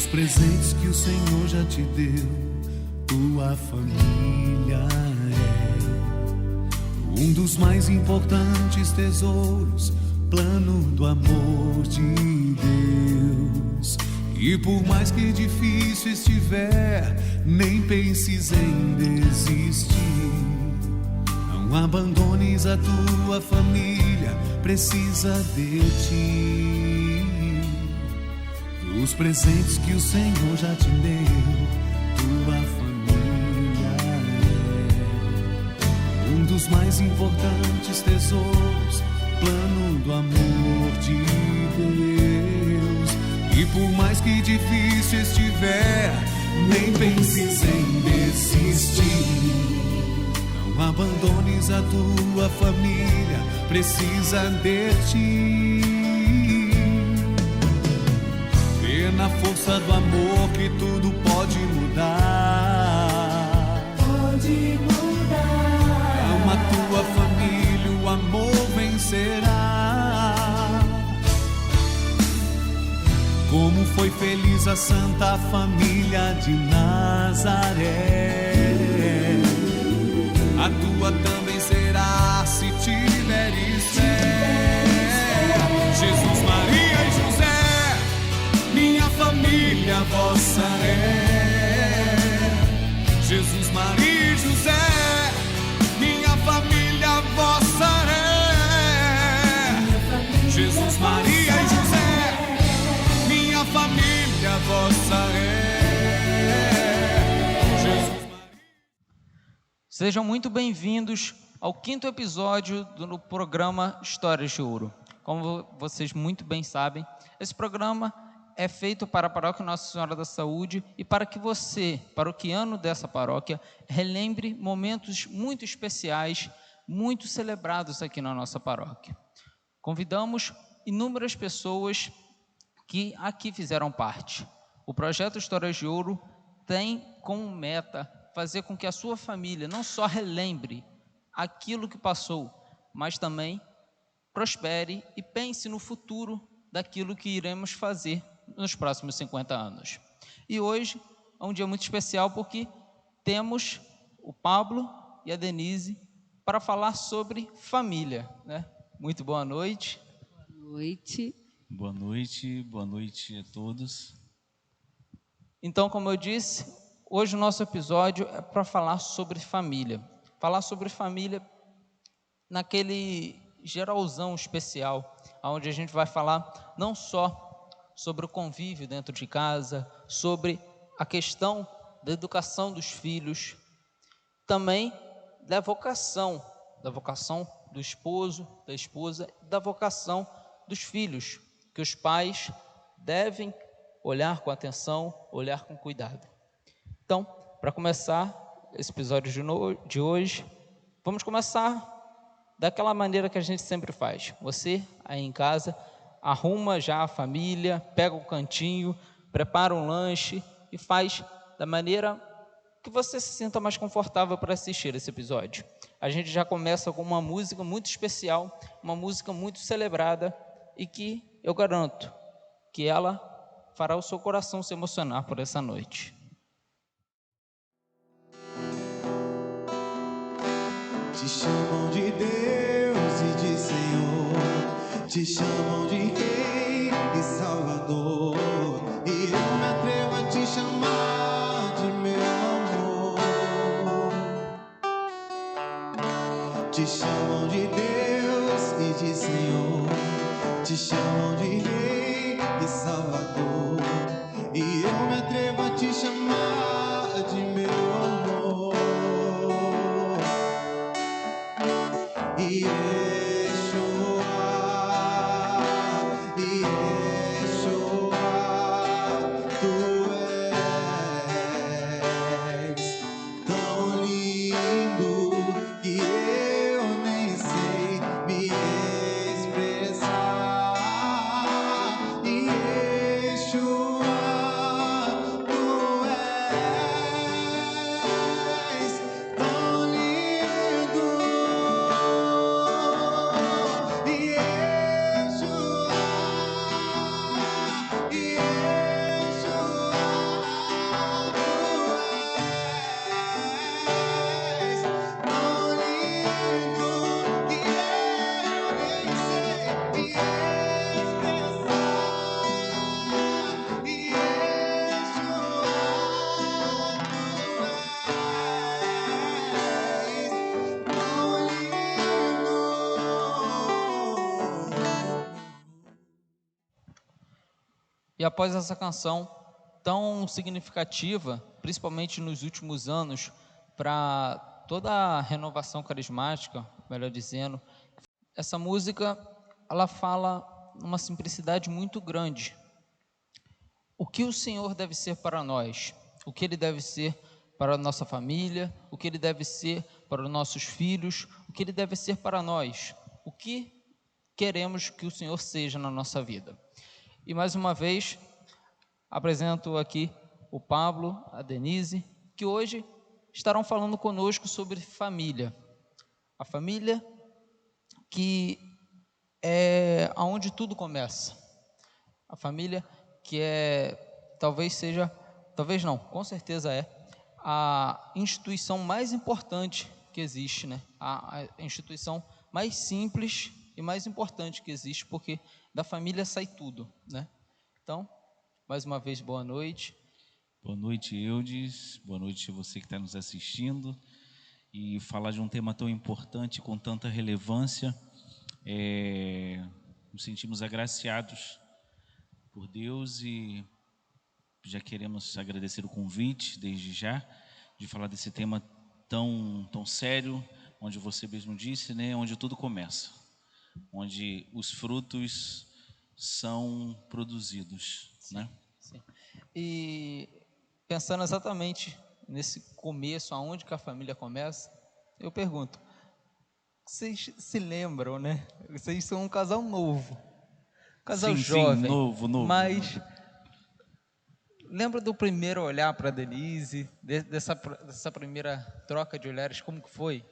Os presentes que o Senhor já te deu, tua família é um dos mais importantes tesouros, plano do amor de Deus. E por mais que difícil estiver, nem penses em desistir. Não abandones a tua família, precisa de ti. Os presentes que o Senhor já te deu, tua família é um dos mais importantes tesouros, plano do amor de Deus. E por mais que difícil estiver, nem penses em desistir. Não abandones a tua família, precisa de ti. Vê na força do amor que tudo pode mudar. Pode mudar. Ama a tua família, o amor vencerá. Como foi feliz a Santa Família de Nazaré, a tua também será se tiveres fé. Jesus, Maria e José, minha família vossa é. Jesus, Maria e José, minha família vossa é. Jesus, Maria e José, minha família vossa é. Jesus, Maria... Sejam muito bem-vindos ao 5º episódio do programa Histórias de Ouro. Como vocês muito bem sabem, esse programa é feito para a Paróquia Nossa Senhora da Saúde e para que você, paroquiano dessa paróquia, relembre momentos muito especiais, muito celebrados aqui na nossa paróquia. Convidamos inúmeras pessoas que aqui fizeram parte. O projeto Histórias de Ouro tem como meta fazer com que a sua família não só relembre aquilo que passou, mas também prospere e pense no futuro daquilo que iremos fazer nos próximos 50 anos. E hoje é um dia muito especial porque temos o Pablo e a Denise para falar sobre família, né? Muito boa noite. Boa noite. Boa noite a todos. Então, como eu disse, hoje o nosso episódio é para falar sobre família. Falar sobre família naquele geralzão especial, onde a gente vai falar não só sobre o convívio dentro de casa, sobre a questão da educação dos filhos, também da vocação do esposo, da esposa, da vocação dos filhos, que os pais devem olhar com atenção, olhar com cuidado. Então, para começar esse episódio de hoje, vamos começar daquela maneira que a gente sempre faz. Você, aí em casa, arruma já a família, pega o cantinho, prepara um lanche e faz da maneira que você se sinta mais confortável para assistir esse episódio. A gente já começa com uma música muito especial, uma música muito celebrada e que eu garanto que ela fará o seu coração se emocionar por essa noite. Te chamam de Deus e de Senhor, te chamam de Rei e Salvador, e eu me atrevo a te chamar de meu amor. Te chamam de Deus e de Senhor, te chamam de Rei e Salvador, e eu me atrevo a te chamar de meu amor. Tu és tão lindo que eu nem sei me expressar. Yeshua, tu és tão lindo. E após essa canção tão significativa, principalmente nos últimos anos, para toda a renovação carismática, melhor dizendo, essa música, ela fala numa simplicidade muito grande. O que o Senhor deve ser para nós? O que Ele deve ser para a nossa família? O que Ele deve ser para os nossos filhos? O que Ele deve ser para nós? O que queremos que o Senhor seja na nossa vida? E mais uma vez, apresento aqui o Pablo, a Denise, que hoje estarão falando conosco sobre família. A família que é aonde tudo começa. A família que talvez não, com certeza é a instituição mais importante que existe, né? A instituição mais simples e mais importante que existe, porque da família sai tudo, né? Então, mais uma vez, boa noite. Boa noite, Eudes. Boa noite a você que está nos assistindo. E falar de um tema tão importante, com tanta relevância, nos sentimos agraciados por Deus e já queremos agradecer o convite, desde já, de falar desse tema tão sério, onde você mesmo disse, né, onde tudo começa, onde os frutos são produzidos, né? Sim. E pensando exatamente nesse começo, aonde que a família começa, eu pergunto, vocês se lembram, né? Vocês são um casal novo, casal Sim, jovem, novo. mas lembra do primeiro olhar para a Denise, dessa primeira troca de olhares, como que foi?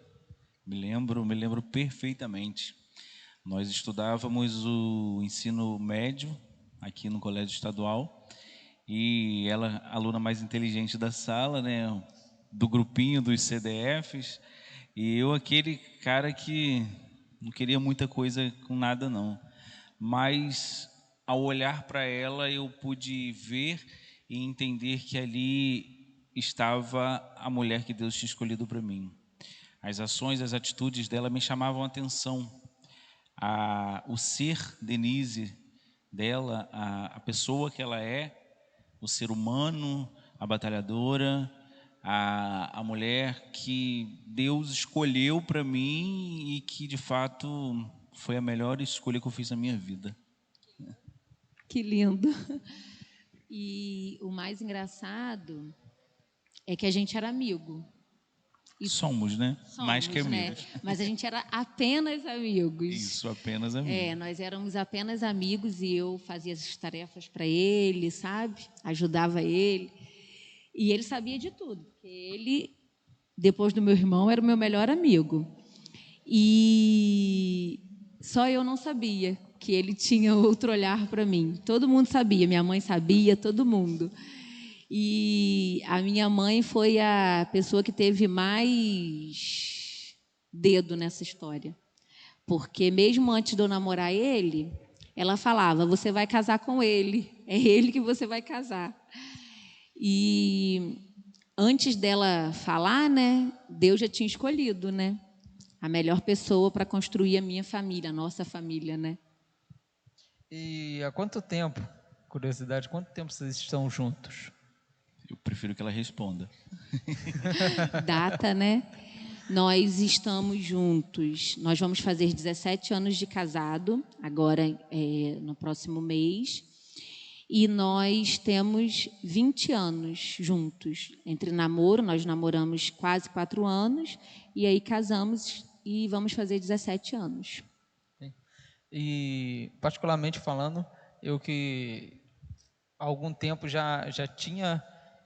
Me lembro perfeitamente. Nós estudávamos o ensino médio aqui no colégio estadual e ela, a aluna mais inteligente da sala, né, do grupinho dos CDFs, e eu aquele cara que não queria muita coisa com nada não. Mas ao olhar para ela eu pude ver e entender que ali estava a mulher que Deus tinha escolhido para mim. As ações, as atitudes dela me chamavam a atenção. O ser Denise dela, a pessoa que ela é, o ser humano, a batalhadora, a mulher que Deus escolheu para mim e que de fato foi a melhor escolha que eu fiz na minha vida. Que lindo. E o mais engraçado é que a gente era amigo. Somos, né? Mais que amigos. Né? Mas a gente era apenas amigos. Isso, apenas amigos. Nós éramos apenas amigos e eu fazia as tarefas para ele, sabe? Ajudava ele. E ele sabia de tudo, porque ele, depois do meu irmão, era o meu melhor amigo. E só eu não sabia que ele tinha outro olhar para mim. Todo mundo sabia, minha mãe sabia, todo mundo. E a minha mãe foi a pessoa que teve mais dedo nessa história. Porque mesmo antes de eu namorar ele, ela falava, você vai casar com ele, é ele que você vai casar. E antes dela falar, né, Deus já tinha escolhido, né, a melhor pessoa para construir a minha família, a nossa família, né. E há quanto tempo, curiosidade, quanto tempo vocês estão juntos? Eu prefiro que ela responda. Data, né? Nós estamos juntos. Nós vamos fazer 17 anos de casado, agora no próximo mês. E nós temos 20 anos juntos. Entre namoro, nós namoramos quase 4 anos. E aí casamos e vamos fazer 17 anos. E, particularmente falando, eu que há algum tempo já tinha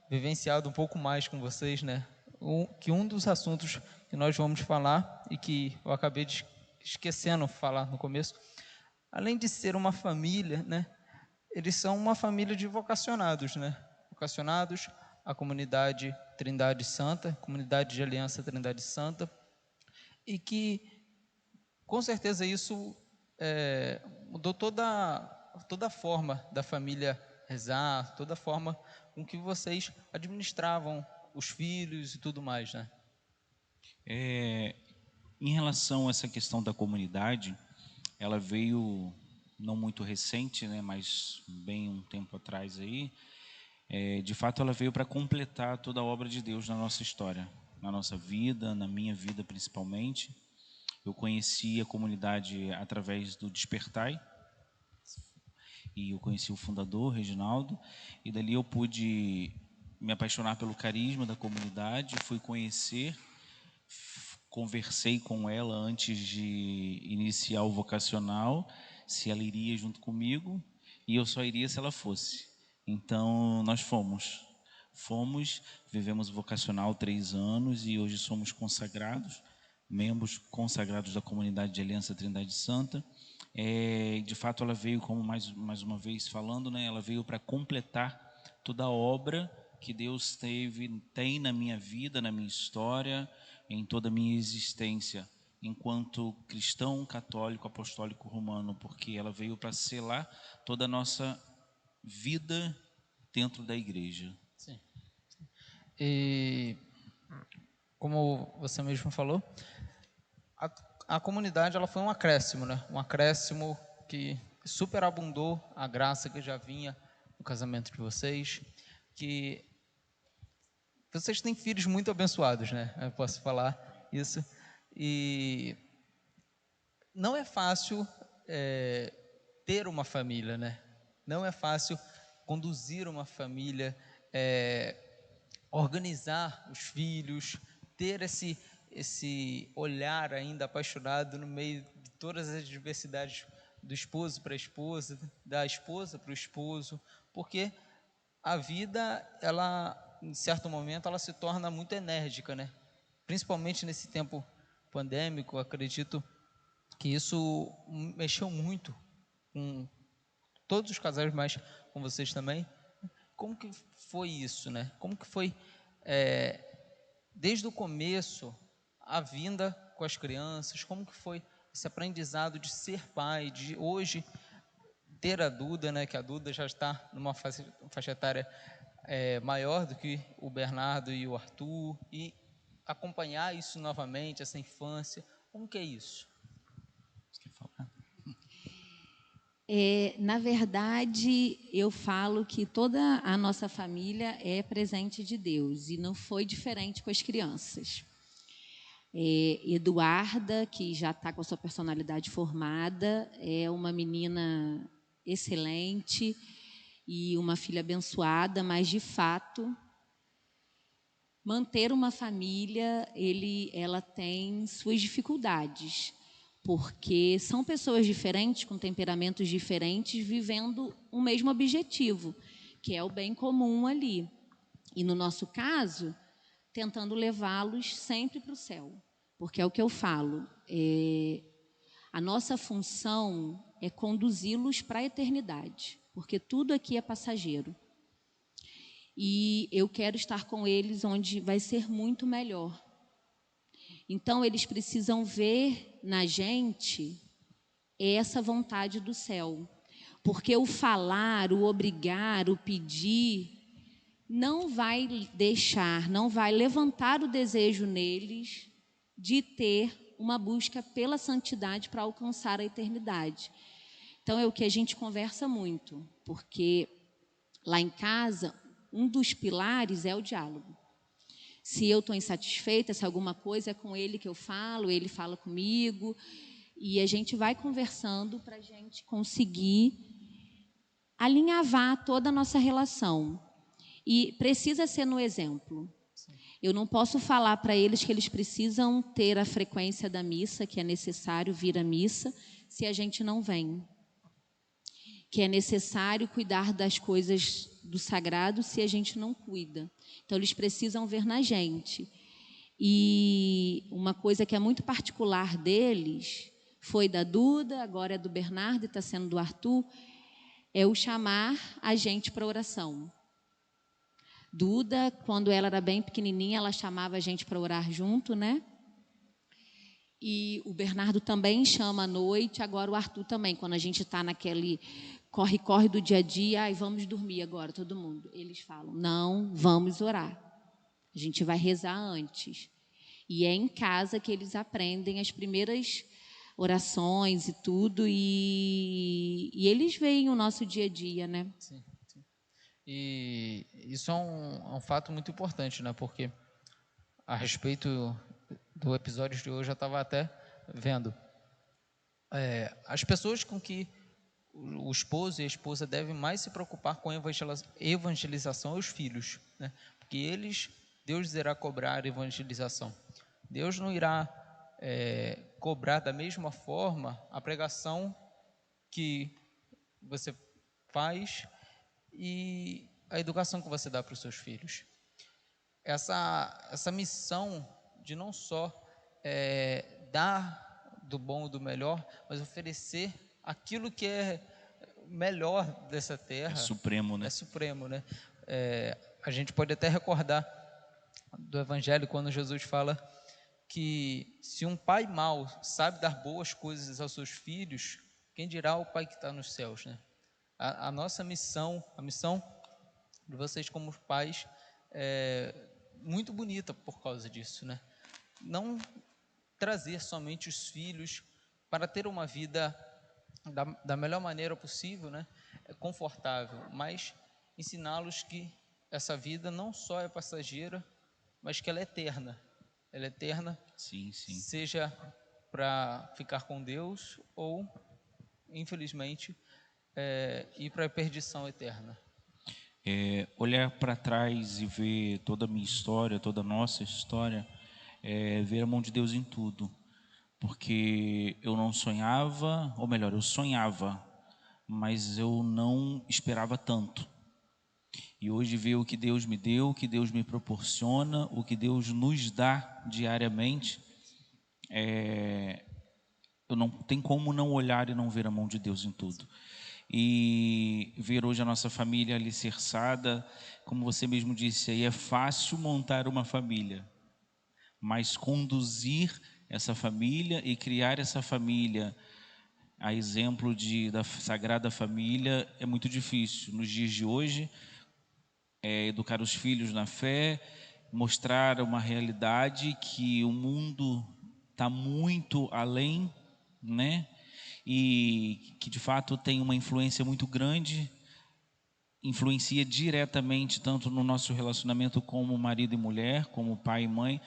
vivenciado um pouco mais com vocês, né? Um dos assuntos que nós vamos falar e que eu acabei esquecendo de falar no começo, além de ser uma família, né? Eles são uma família de vocacionados, né? Vocacionados à comunidade Trindade Santa, comunidade de Aliança Trindade Santa, e que, com certeza, isso mudou toda a forma da família rezar, toda a forma com que vocês administravam os filhos e tudo mais, né? Em relação a essa questão da comunidade, ela veio não muito recente, né, mas bem um tempo atrás aí, de fato ela veio para completar toda a obra de Deus na nossa história, na nossa vida, na minha vida principalmente. Eu conheci a comunidade através do Despertai, e eu conheci o fundador, Reginaldo, e dali eu pude me apaixonar pelo carisma da comunidade, fui conhecer, conversei com ela antes de iniciar o vocacional, se ela iria junto comigo, e eu só iria se ela fosse. Então, nós fomos, vivemos o vocacional 3 anos, e hoje somos consagrados, membros consagrados da comunidade de Aliança Trindade Santa. De fato, ela veio, como mais uma vez falando, né, ela veio para completar toda a obra que Deus tem na minha vida, na minha história, em toda a minha existência, enquanto cristão, católico, apostólico romano, porque ela veio para selar toda a nossa vida dentro da igreja. Sim. E como você mesmo falou, a comunidade ela foi um acréscimo, né? Um acréscimo que superabundou a graça que já vinha no casamento de vocês, que vocês têm filhos muito abençoados, né? Eu posso falar isso. E não é fácil ter uma família, né? Não é fácil conduzir uma família, organizar os filhos, ter esse olhar ainda apaixonado no meio de todas as diversidades do esposo para a esposa, da esposa para o esposo, porque a vida, ela, em certo momento, ela se torna muito enérgica, né? Principalmente nesse tempo pandêmico, acredito que isso mexeu muito com todos os casais, mas com vocês também. Como que foi isso, né? Como que foi, desde o começo, a vinda com as crianças? Como que foi esse aprendizado de ser pai, de hoje ter a Duda, né? Que a Duda já está numa faixa etária maior do que o Bernardo e o Arthur, e acompanhar isso novamente, essa infância. Como que é isso? Você quer falar? Na verdade, eu falo que toda a nossa família é presente de Deus, e não foi diferente com as crianças. Eduarda, que já está com a sua personalidade formada, é uma menina excelente e uma filha abençoada, mas, de fato, manter uma família, ela tem suas dificuldades, porque são pessoas diferentes, com temperamentos diferentes, vivendo o mesmo objetivo, que é o bem comum ali. E, no nosso caso, tentando levá-los sempre para o céu. Porque é o que eu falo, a nossa função é conduzi-los para a eternidade, porque tudo aqui é passageiro. E eu quero estar com eles onde vai ser muito melhor. Então, eles precisam ver na gente essa vontade do céu. Porque o falar, o obrigar, o pedir, não vai deixar, não vai levantar o desejo neles de ter uma busca pela santidade para alcançar a eternidade. Então, é o que a gente conversa muito, porque lá em casa, um dos pilares é o diálogo. Se eu estou insatisfeita, se alguma coisa é com ele que eu falo, ele fala comigo, e a gente vai conversando para a gente conseguir alinhavar toda a nossa relação. E precisa ser no exemplo. Eu não posso falar para eles que eles precisam ter a frequência da missa, que é necessário vir à missa, se a gente não vem. Que é necessário cuidar das coisas do sagrado se a gente não cuida. Então, eles precisam ver na gente. E uma coisa que é muito particular deles, foi da Duda, agora é do Bernardo e está sendo do Arthur, é o chamar a gente para oração. Duda, quando ela era bem pequenininha, ela chamava a gente para orar junto, né? E o Bernardo também chama à noite, agora o Arthur também, quando a gente está naquele corre-corre do dia a dia, ai, vamos dormir agora, todo mundo. Eles falam, não, vamos orar. A gente vai rezar antes. E é em casa que eles aprendem as primeiras orações e tudo, e eles veem o nosso dia a dia, né? Sim, sim. E isso é um fato muito importante, né? Porque a respeito do episódio de hoje, eu estava até vendo. As pessoas com que o esposo e a esposa devem mais se preocupar com a evangelização é os filhos, né? Porque Deus irá cobrar a evangelização. Deus não irá cobrar da mesma forma a pregação que você faz e a educação que você dá para os seus filhos. Essa missão de não só dar do bom e do melhor, mas oferecer aquilo que é melhor dessa terra. É supremo, né? É supremo, né? A gente pode até recordar do Evangelho quando Jesus fala que se um pai mau sabe dar boas coisas aos seus filhos, quem dirá o Pai que está nos céus, né? A nossa missão, a missão de vocês como pais, é muito bonita por causa disso, né? Não trazer somente os filhos para ter uma vida da melhor maneira possível, né? Confortável, mas ensiná-los que essa vida não só é passageira, mas que ela é eterna. Ela é eterna, Sim, sim. seja para ficar com Deus ou, infelizmente, ir para a perdição eterna. Olhar para trás e ver toda a minha história, toda a nossa história, ver a mão de Deus em tudo. Porque eu não sonhava, ou melhor, eu sonhava, mas eu não esperava tanto. E hoje ver o que Deus me deu, o que Deus me proporciona, o que Deus nos dá diariamente, eu não tem como não olhar e não ver a mão de Deus em tudo. E ver hoje a nossa família alicerçada, como você mesmo disse, aí é fácil montar uma família, mas conduzir essa família e criar essa família a exemplo da Sagrada Família é muito difícil. Nos dias de hoje, educar os filhos na fé, mostrar uma realidade que o mundo está muito além, né? E que de fato tem uma influência muito grande, influencia diretamente tanto no nosso relacionamento como marido e mulher, como pai e mãe,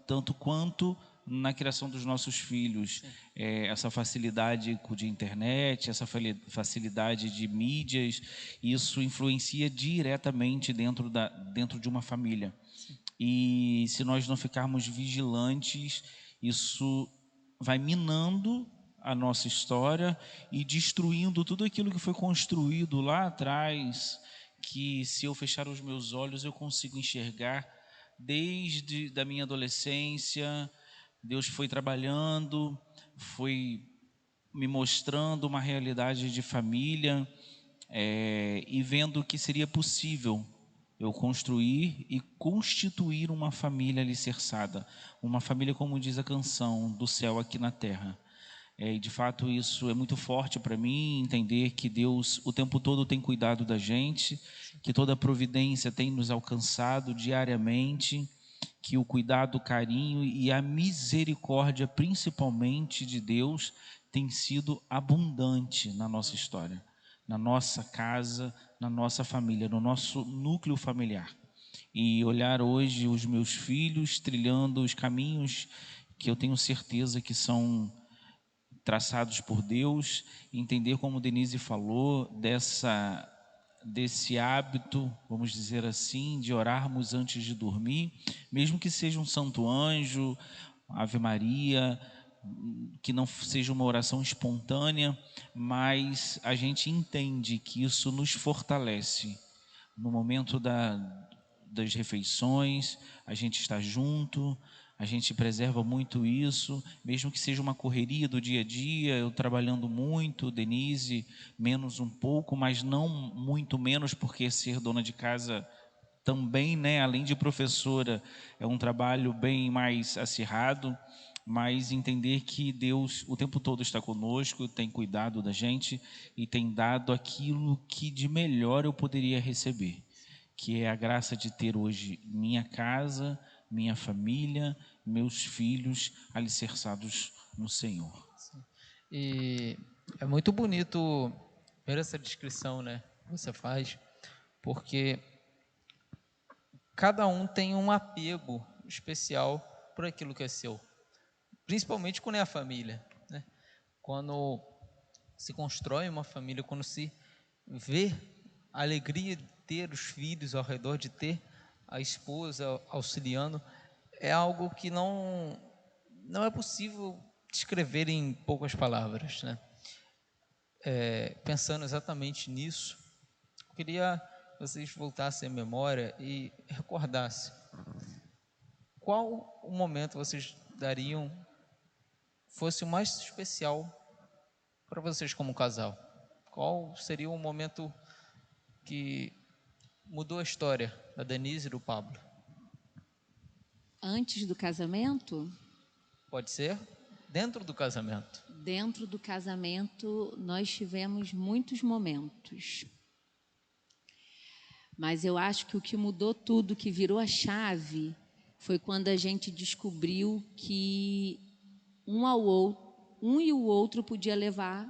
tanto quanto na criação dos nossos filhos. Essa facilidade de internet, essa facilidade de mídias, isso influencia diretamente dentro de uma família. E se nós não ficarmos vigilantes, isso vai minando a nossa história e destruindo tudo aquilo que foi construído lá atrás, que se eu fechar os meus olhos eu consigo enxergar desde da minha adolescência. Deus foi trabalhando, foi me mostrando uma realidade de família, e vendo que seria possível eu construir e constituir uma família alicerçada, uma família, como diz a canção, do céu aqui na terra. E de fato isso é muito forte para mim, entender que Deus o tempo todo tem cuidado da gente, que toda a providência tem nos alcançado diariamente, que o cuidado, o carinho e a misericórdia, principalmente de Deus, tem sido abundante na nossa história, na nossa casa, na nossa família, no nosso núcleo familiar. E olhar hoje os meus filhos trilhando os caminhos que eu tenho certeza que são traçados por Deus, entender, como Denise falou, desse hábito, vamos dizer assim, de orarmos antes de dormir, mesmo que seja um santo anjo, Ave Maria, que não seja uma oração espontânea, mas a gente entende que isso nos fortalece. No momento das refeições, a gente está junto, a gente preserva muito isso, mesmo que seja uma correria do dia a dia, eu trabalhando muito, Denise menos um pouco, mas não muito menos, porque ser dona de casa também, né, além de professora, é um trabalho bem mais acirrado, mas entender que Deus o tempo todo está conosco, tem cuidado da gente e tem dado aquilo que de melhor eu poderia receber, que é a graça de ter hoje minha casa, minha família, meus filhos alicerçados no Senhor. E é muito bonito ver essa descrição, né, que você faz, porque cada um tem um apego especial por aquilo que é seu, principalmente quando é a família, né? Quando se constrói uma família, quando se vê a alegria de ter os filhos ao redor, de ter a esposa auxiliando, é algo que não é possível descrever em poucas palavras, né? Pensando exatamente nisso, eu queria que vocês voltassem à memória e recordassem qual o momento vocês dariam fosse o mais especial para vocês como casal. Qual seria o momento que mudou a história da Denise e do Pablo? Antes do casamento, Pode ser dentro do casamento. dentro do casamento, nós tivemos muitos momentos. Mas eu acho que o que mudou tudo, que virou a chave, foi quando a gente descobriu que um e o outro podia levar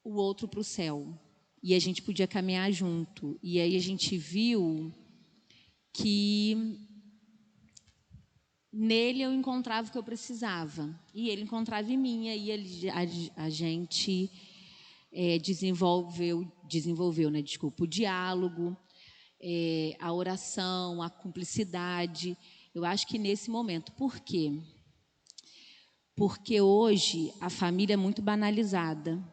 o outro para o céu. E a gente podia caminhar junto. E aí a gente viu que nele eu encontrava o que eu precisava. E ele encontrava em mim. E aí a gente desenvolveu, né? Desculpa, o diálogo, a oração, a cumplicidade. Eu acho que nesse momento. Por quê? Porque hoje a família é muito banalizada.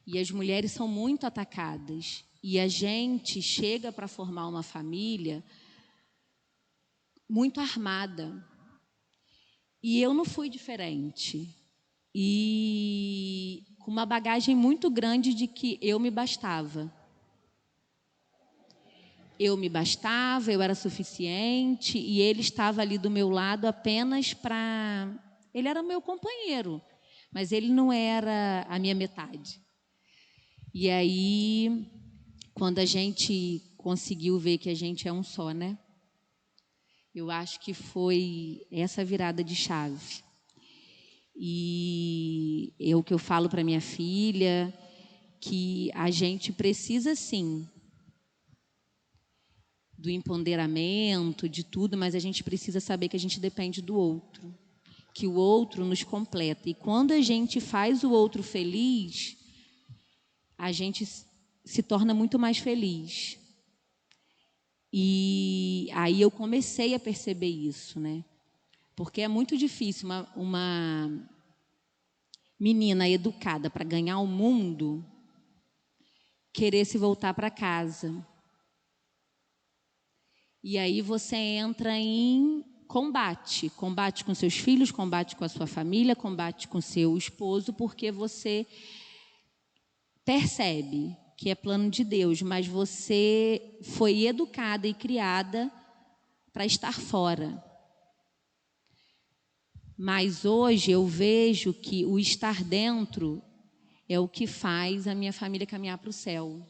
E as mulheres são muito atacadas. E a gente chega para formar uma família muito armada. E eu não fui diferente. E com uma bagagem muito grande de que eu me bastava. Eu me bastava, eu era suficiente, e ele estava ali do meu lado apenas para... Ele era meu companheiro, mas ele não era a minha metade. E aí, quando a gente conseguiu ver que a gente é um só, né? Eu acho que foi essa virada de chave. E é o que eu falo para minha filha, que a gente precisa, sim, do empoderamento, de tudo, mas a gente precisa saber que a gente depende do outro, que o outro nos completa. E quando a gente faz o outro feliz, a gente se torna muito mais feliz. E aí eu comecei a perceber isso, né? Porque é muito difícil uma menina educada para ganhar o mundo querer se voltar para casa. E aí você entra em combate com seus filhos, combate com a sua família, combate com seu esposo, porque você percebe que é plano de Deus, mas você foi educada e criada para estar fora. Mas hoje eu vejo que o estar dentro é o que faz a minha família caminhar para o céu.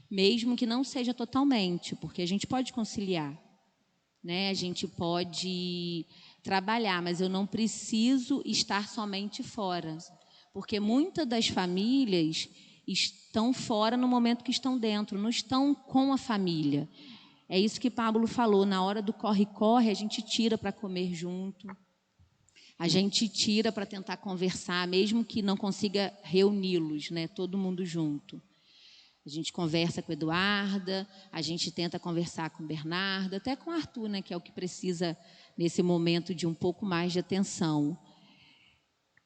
Mesmo que não seja totalmente, porque a gente pode conciliar, né? A gente pode trabalhar, mas eu não preciso estar somente fora. Porque muitas das famílias estão fora no momento que estão dentro, não estão com a família. É isso que Pablo falou, na hora do corre-corre, a gente tira para comer junto. A gente tira para tentar conversar, mesmo que não consiga reuni-los, né? Todo mundo junto. A gente conversa com a Eduarda, a gente tenta conversar com o Bernardo, até com o Arthur, né? Que é o que precisa, nesse momento, de um pouco mais de atenção.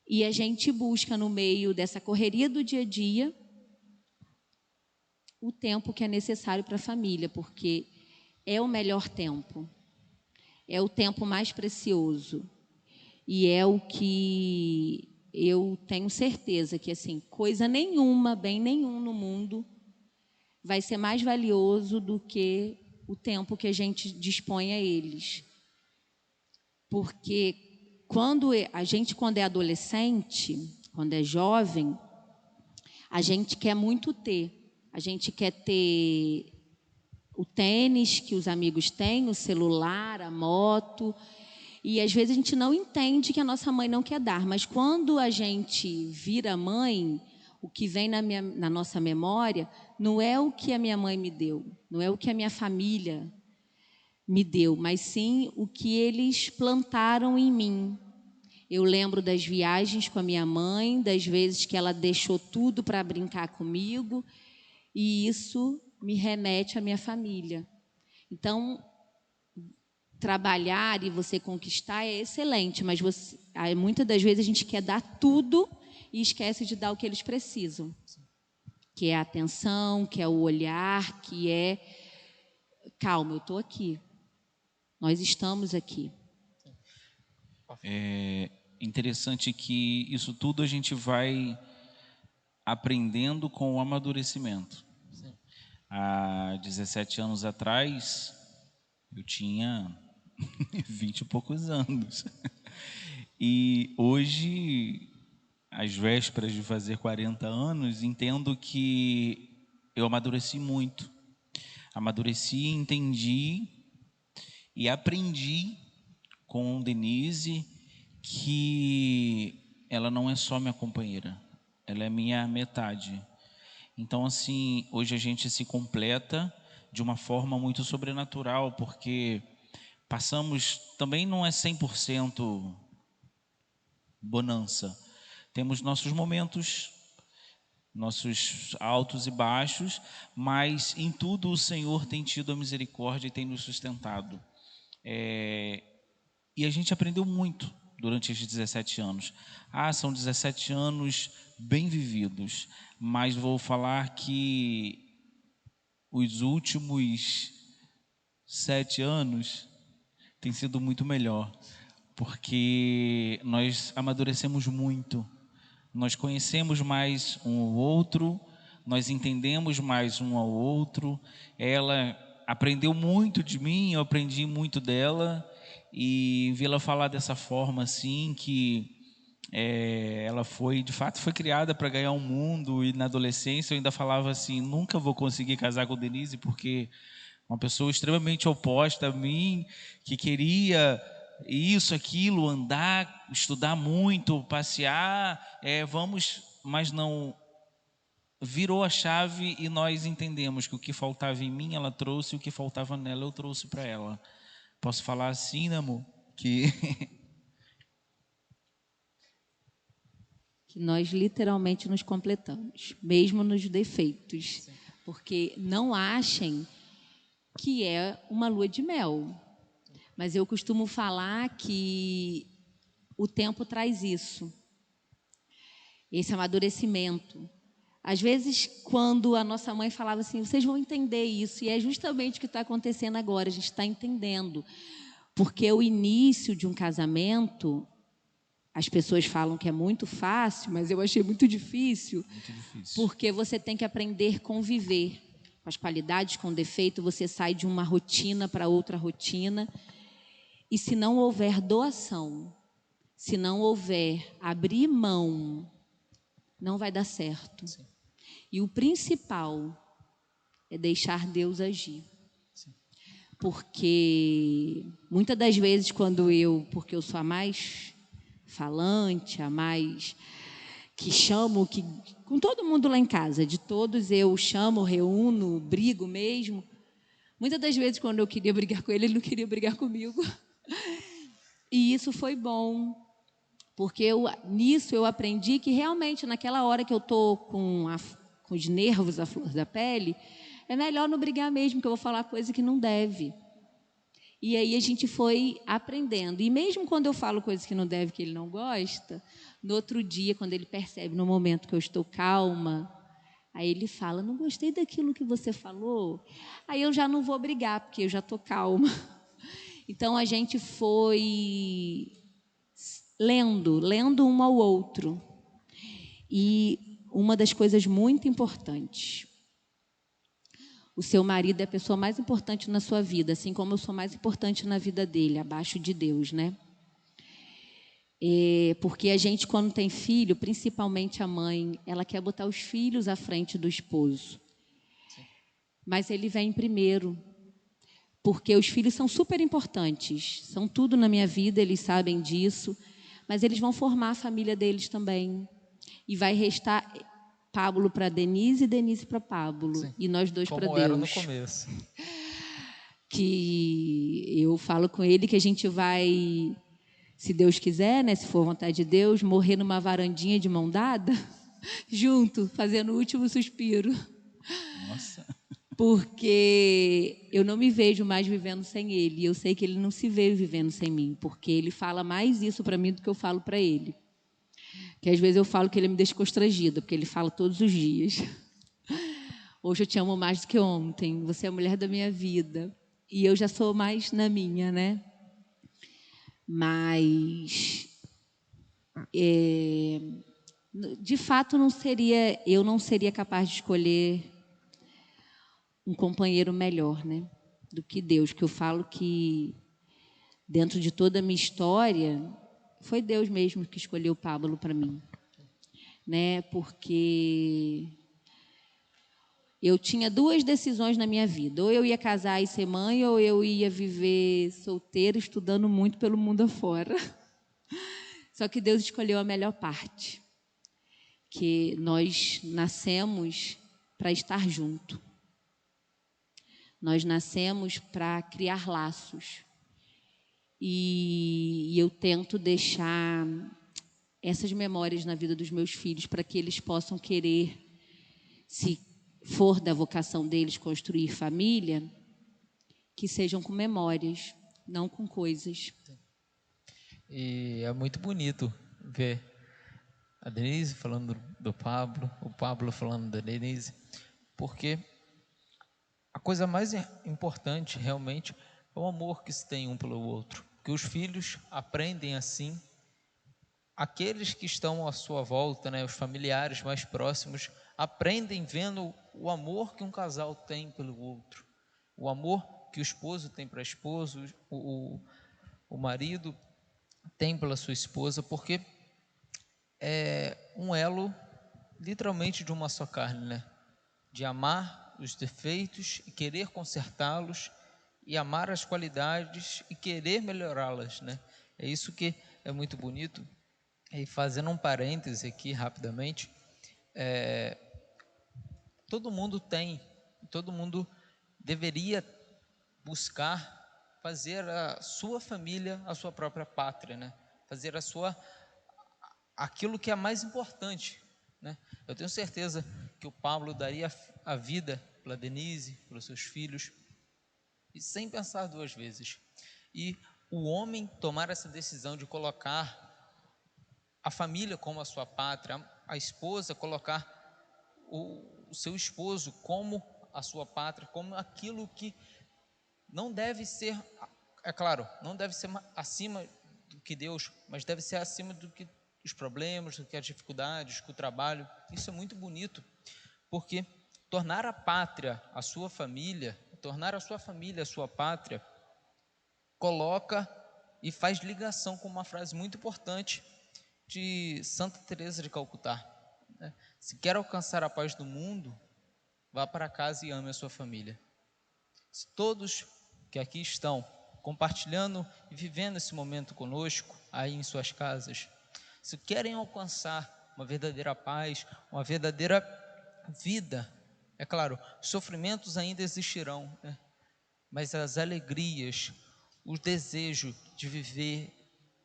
E a gente busca, no meio dessa correria do dia a dia, o tempo que é necessário para a família, porque é o melhor tempo, é o tempo mais precioso. E é o que eu tenho certeza que, assim, coisa nenhuma, bem nenhum no mundo vai ser mais valioso do que o tempo que a gente dispõe a eles. Porque quando é adolescente, quando é jovem, a gente quer muito ter. A gente quer ter o tênis que os amigos têm, o celular, a moto. E às vezes a gente não entende que a nossa mãe não quer dar, mas quando a gente vira mãe, o que vem na nossa memória não é o que a minha mãe me deu, não é o que a minha família me deu, mas sim o que eles plantaram em mim. Eu lembro das viagens com a minha mãe, das vezes que ela deixou tudo para brincar comigo, e isso me remete à minha família. Então, trabalhar e você conquistar é excelente, mas muitas das vezes a gente quer dar tudo e esquece de dar o que eles precisam, que é a atenção, que é o olhar, que é calma, eu estou aqui, nós estamos aqui. É interessante que isso tudo a gente vai aprendendo com o amadurecimento. Há 17 anos atrás, eu tinha 20 e poucos anos. E hoje, às vésperas de fazer 40 anos, entendo que eu amadureci muito. Amadureci, entendi e aprendi com Denise que ela não é só minha companheira, ela é minha metade. Então, assim, hoje a gente se completa de uma forma muito sobrenatural, porque passamos, também não é 100% bonança. Temos nossos momentos, nossos altos e baixos, mas em tudo o Senhor tem tido a misericórdia e tem nos sustentado. E a gente aprendeu muito durante esses 17 anos. São 17 anos bem vividos, mas vou falar que os últimos 7 anos têm sido muito melhor, porque nós amadurecemos muito, nós conhecemos mais um ao outro, nós entendemos mais um ao outro. Ela aprendeu muito de mim, eu aprendi muito dela, e vê-la falar dessa forma assim, que ela de fato foi criada para ganhar o mundo, e na adolescência eu ainda falava assim, nunca vou conseguir casar com Denise, porque uma pessoa extremamente oposta a mim, que queria isso, aquilo, andar, estudar muito, passear, mas não, virou a chave e nós entendemos que o que faltava em mim ela trouxe, e o que faltava nela eu trouxe para ela. Posso falar assim, né, amor? Que nós literalmente nos completamos, mesmo nos defeitos. Sim. Porque não achem que é uma lua de mel. Mas eu costumo falar que o tempo traz isso, esse amadurecimento. Às vezes, quando a nossa mãe falava assim, vocês vão entender isso, e é justamente o que está acontecendo agora, a gente está entendendo. Porque o início de um casamento, as pessoas falam que é muito fácil, mas eu achei muito difícil. Muito difícil. Porque você tem que aprender a conviver com as qualidades, com o defeito, você sai de uma rotina para outra rotina. E se não houver doação, se não houver abrir mão, não vai dar certo. Sim. E o principal é deixar Deus agir. Sim. Porque muitas das vezes porque eu sou a mais falante, a mais que chamo, com todo mundo lá em casa, de todos eu chamo, reúno, brigo mesmo. Muitas das vezes quando eu queria brigar com ele, ele não queria brigar comigo. E isso foi bom, porque nisso eu aprendi que realmente naquela hora que eu estou com os nervos à flor da pele, é melhor não brigar mesmo, que eu vou falar coisa que não deve. E aí a gente foi aprendendo. E mesmo quando eu falo coisas que não deve, que ele não gosta, no outro dia, quando ele percebe, no momento que eu estou calma, aí ele fala, não gostei daquilo que você falou. Aí eu já não vou brigar, porque eu já estou calma. Então a gente foi lendo um ao outro. E uma das coisas muito importantes, o seu marido é a pessoa mais importante na sua vida, assim como eu sou mais importante na vida dele, abaixo de Deus, né? Porque a gente, quando tem filho, principalmente a mãe, ela quer botar os filhos à frente do esposo. Sim. Mas ele vem primeiro, porque os filhos são super importantes, são tudo na minha vida, eles sabem disso, mas eles vão formar a família deles também. E vai restar Pablo para Denise e Denise para Pablo. Sim. E nós dois para Como Deus. era no começo. Que eu falo com ele que a gente vai, se Deus quiser, né, se for vontade de Deus, morrer numa varandinha de mão dada, junto, fazendo o último suspiro. Nossa. Porque eu não me vejo mais vivendo sem ele. E eu sei que ele não se vê vivendo sem mim, porque ele fala mais isso para mim do que eu falo para ele. Que às vezes eu falo que ele me deixa constrangida, porque ele fala todos os dias. Hoje eu te amo mais do que ontem, você é a mulher da minha vida. E eu já sou mais na minha, né? Mas, de fato, eu não seria capaz de escolher um companheiro melhor, né? Do que Deus, que eu falo que dentro de toda a minha história, foi Deus mesmo que escolheu o Pablo para mim, né? Porque eu tinha duas decisões na minha vida: ou eu ia casar e ser mãe, ou eu ia viver solteira, estudando muito pelo mundo afora. Só que Deus escolheu a melhor parte, que nós nascemos para estar junto. Nós nascemos para criar laços. E eu tento deixar essas memórias na vida dos meus filhos para que eles possam querer, se for da vocação deles construir família, que sejam com memórias, não com coisas. E é muito bonito ver a Denise falando do Pablo, o Pablo falando da Denise, porque a coisa mais importante realmente é o amor que se tem um pelo outro, que os filhos aprendem assim, aqueles que estão à sua volta, né, os familiares mais próximos, aprendem vendo o amor que um casal tem pelo outro, o amor que o esposo tem para a esposa, o marido tem pela sua esposa, porque é um elo literalmente de uma só carne, né? De amar os defeitos e querer consertá-los, e amar as qualidades e querer melhorá-las, né? É isso que é muito bonito. E fazendo um parêntese aqui rapidamente, todo mundo deveria buscar fazer a sua família a sua própria pátria, né? Fazer aquilo que é mais importante, né? Eu tenho certeza que o Pablo daria a vida pela Denise, pelos seus filhos, e sem pensar duas vezes. E o homem tomar essa decisão de colocar a família como a sua pátria, a esposa colocar o seu esposo como a sua pátria, como aquilo que não deve ser, é claro, não deve ser acima do que Deus, mas deve ser acima do que os problemas, do que as dificuldades, do que o trabalho. Isso é muito bonito, porque tornar a pátria a sua família, tornar a sua família a sua pátria, coloca e faz ligação com uma frase muito importante de Santa Teresa de Calcutá, né? Se quer alcançar a paz do mundo, vá para casa e ame a sua família. Se todos que aqui estão compartilhando e vivendo esse momento conosco, aí em suas casas, se querem alcançar uma verdadeira paz, uma verdadeira vida, é claro, os sofrimentos ainda existirão, né? Mas as alegrias, o desejo de viver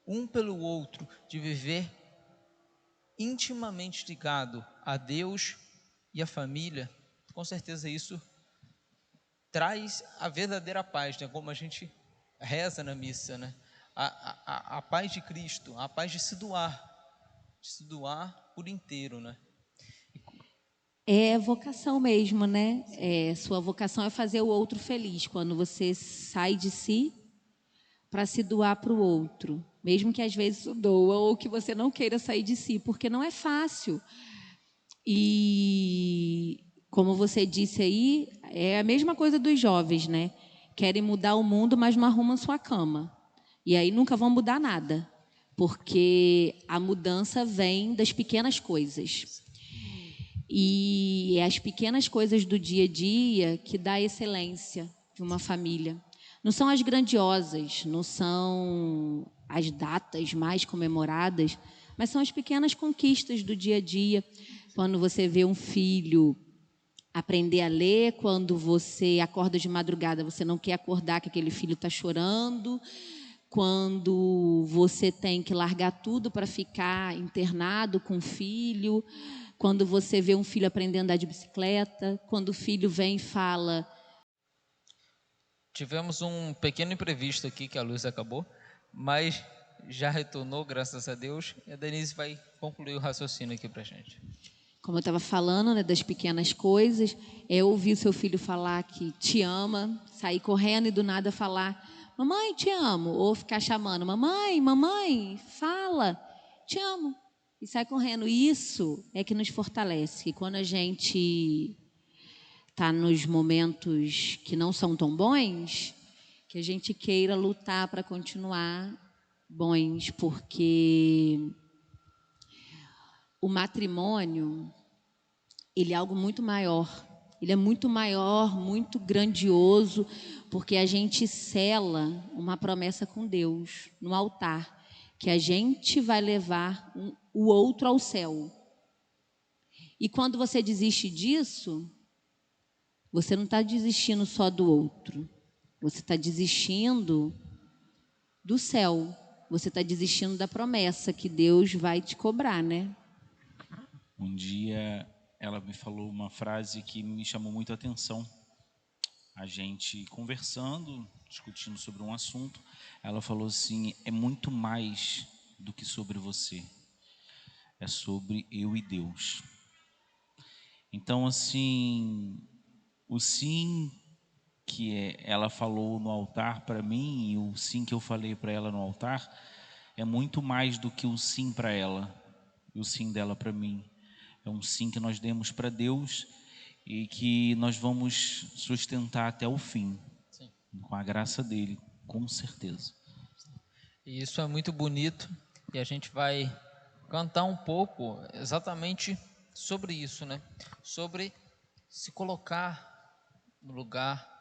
um pelo outro, de viver intimamente ligado a Deus e a família, com certeza isso traz a verdadeira paz, né? Como a gente reza na missa, né? A paz de Cristo, a paz de se doar por inteiro, né? É vocação mesmo, né? Sua vocação é fazer o outro feliz, quando você sai de si para se doar para o outro, mesmo que às vezes o doa ou que você não queira sair de si, porque não é fácil. E como você disse aí, é a mesma coisa dos jovens, né? Querem mudar o mundo, mas não arrumam sua cama. E aí nunca vão mudar nada, porque a mudança vem das pequenas coisas. E é as pequenas coisas do dia a dia que dá a excelência de uma família. Não são as grandiosas, não são as datas mais comemoradas, mas são as pequenas conquistas do dia a dia. Quando você vê um filho aprender a ler, quando você acorda de madrugada, você não quer acordar que aquele filho está chorando, quando você tem que largar tudo para ficar internado com o filho, quando você vê um filho aprendendo a andar de bicicleta, quando o filho vem e fala... Tivemos um pequeno imprevisto aqui, que a luz acabou, mas já retornou, graças a Deus, e a Denise vai concluir o raciocínio aqui para a gente. Como eu estava falando, né, das pequenas coisas, é ouvir o seu filho falar que te ama, sair correndo e do nada falar, mamãe, te amo, ou ficar chamando, mamãe, mamãe, fala, te amo, e sai correndo. Isso é que nos fortalece. E quando a gente está nos momentos que não são tão bons, que a gente queira lutar para continuar bons, porque o matrimônio, ele é algo muito maior. Ele é muito maior, muito grandioso, porque a gente sela uma promessa com Deus no altar, que a gente vai levar o outro ao céu. E quando você desiste disso, você não está desistindo só do outro. Você está desistindo do céu. Você está desistindo da promessa que Deus vai te cobrar, né? Um dia ela me falou uma frase que me chamou muito a atenção. A gente conversando, discutindo sobre um assunto, ela falou assim: é muito mais do que sobre você, é sobre eu e Deus. Então, assim, o sim que ela falou no altar para mim e o sim que eu falei para ela no altar é muito mais do que o sim para ela e o sim dela para mim. É um sim que nós demos para Deus e que nós vamos sustentar até o fim. Sim. Com a graça dele, com certeza. E isso é muito bonito e a gente vai cantar um pouco exatamente sobre isso, né? Sobre se colocar no lugar,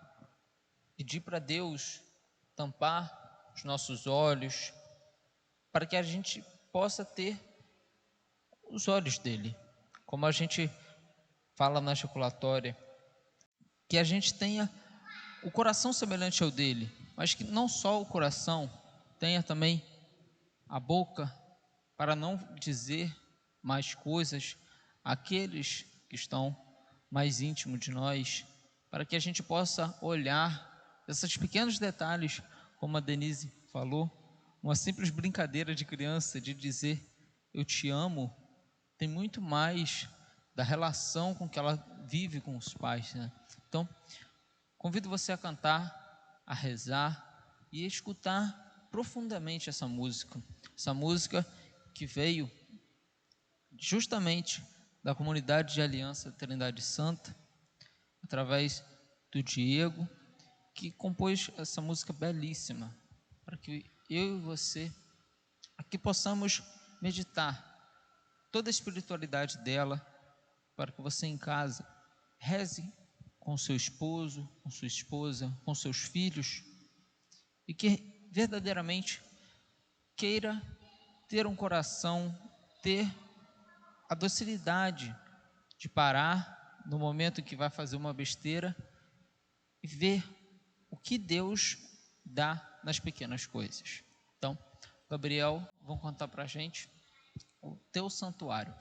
pedir para Deus tampar os nossos olhos, para que a gente possa ter os olhos dele. Como a gente fala na ejaculatória, que a gente tenha o coração semelhante ao dele, mas que não só o coração, tenha também a boca, para não dizer mais coisas àqueles que estão mais íntimos de nós, para que a gente possa olhar esses pequenos detalhes, como a Denise falou, uma simples brincadeira de criança, de dizer eu te amo, tem muito mais da relação com que ela vive com os pais, né? Então, convido você a cantar, a rezar e a escutar profundamente essa música que veio justamente da comunidade de Aliança Trindade Santa, através do Diego, que compôs essa música belíssima, para que eu e você aqui possamos meditar toda a espiritualidade dela, para que você em casa reze com seu esposo, com sua esposa, com seus filhos, e que verdadeiramente queira ter um coração, ter a docilidade de parar no momento que vai fazer uma besteira e ver o que Deus dá nas pequenas coisas. Então, Gabriel, vão contar para a gente o teu santuário.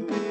No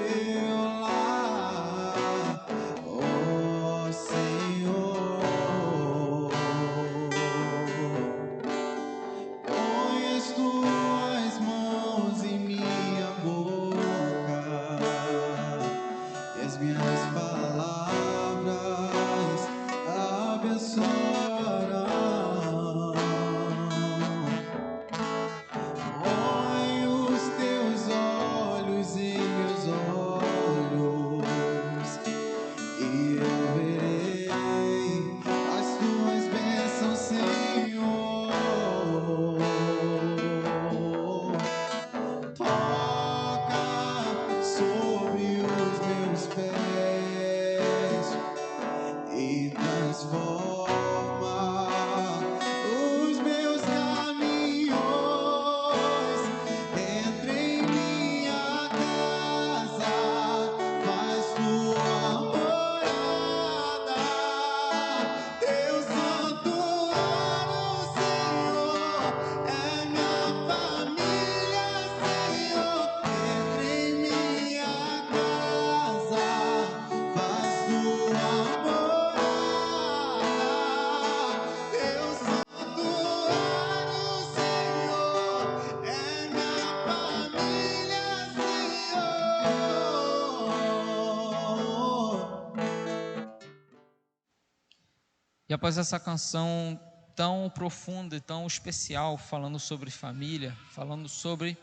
E após essa canção tão profunda e tão especial, falando sobre família, falando sobre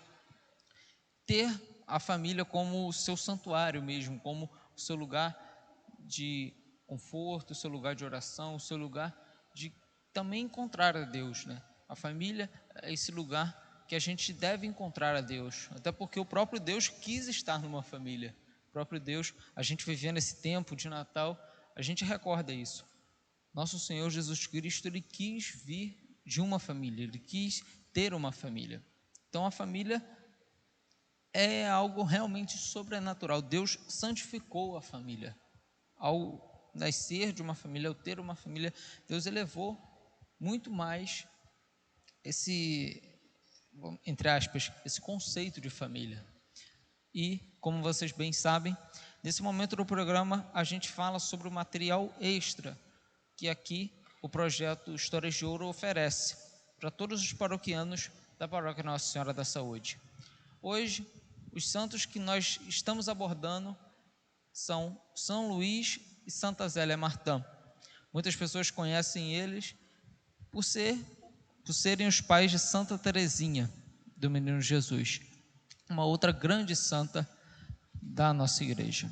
ter a família como o seu santuário mesmo, como o seu lugar de conforto, o seu lugar de oração, o seu lugar de também encontrar a Deus, né? A família é esse lugar que a gente deve encontrar a Deus, até porque o próprio Deus quis estar numa família. O próprio Deus, a gente vivendo esse tempo de Natal, a gente recorda isso. Nosso Senhor Jesus Cristo, Ele quis vir de uma família, Ele quis ter uma família. Então a família é algo realmente sobrenatural. Deus santificou a família. Ao nascer de uma família, ao ter uma família, Deus elevou muito mais esse, entre aspas, esse conceito de família. E, como vocês bem sabem, nesse momento do programa a gente fala sobre o material extra que aqui o projeto Histórias de Ouro oferece para todos os paroquianos da Paróquia Nossa Senhora da Saúde. Hoje, os santos que nós estamos abordando são São Luís e Santa Zélia Martã. Muitas pessoas conhecem eles por serem os pais de Santa Teresinha do Menino Jesus, uma outra grande santa da nossa igreja.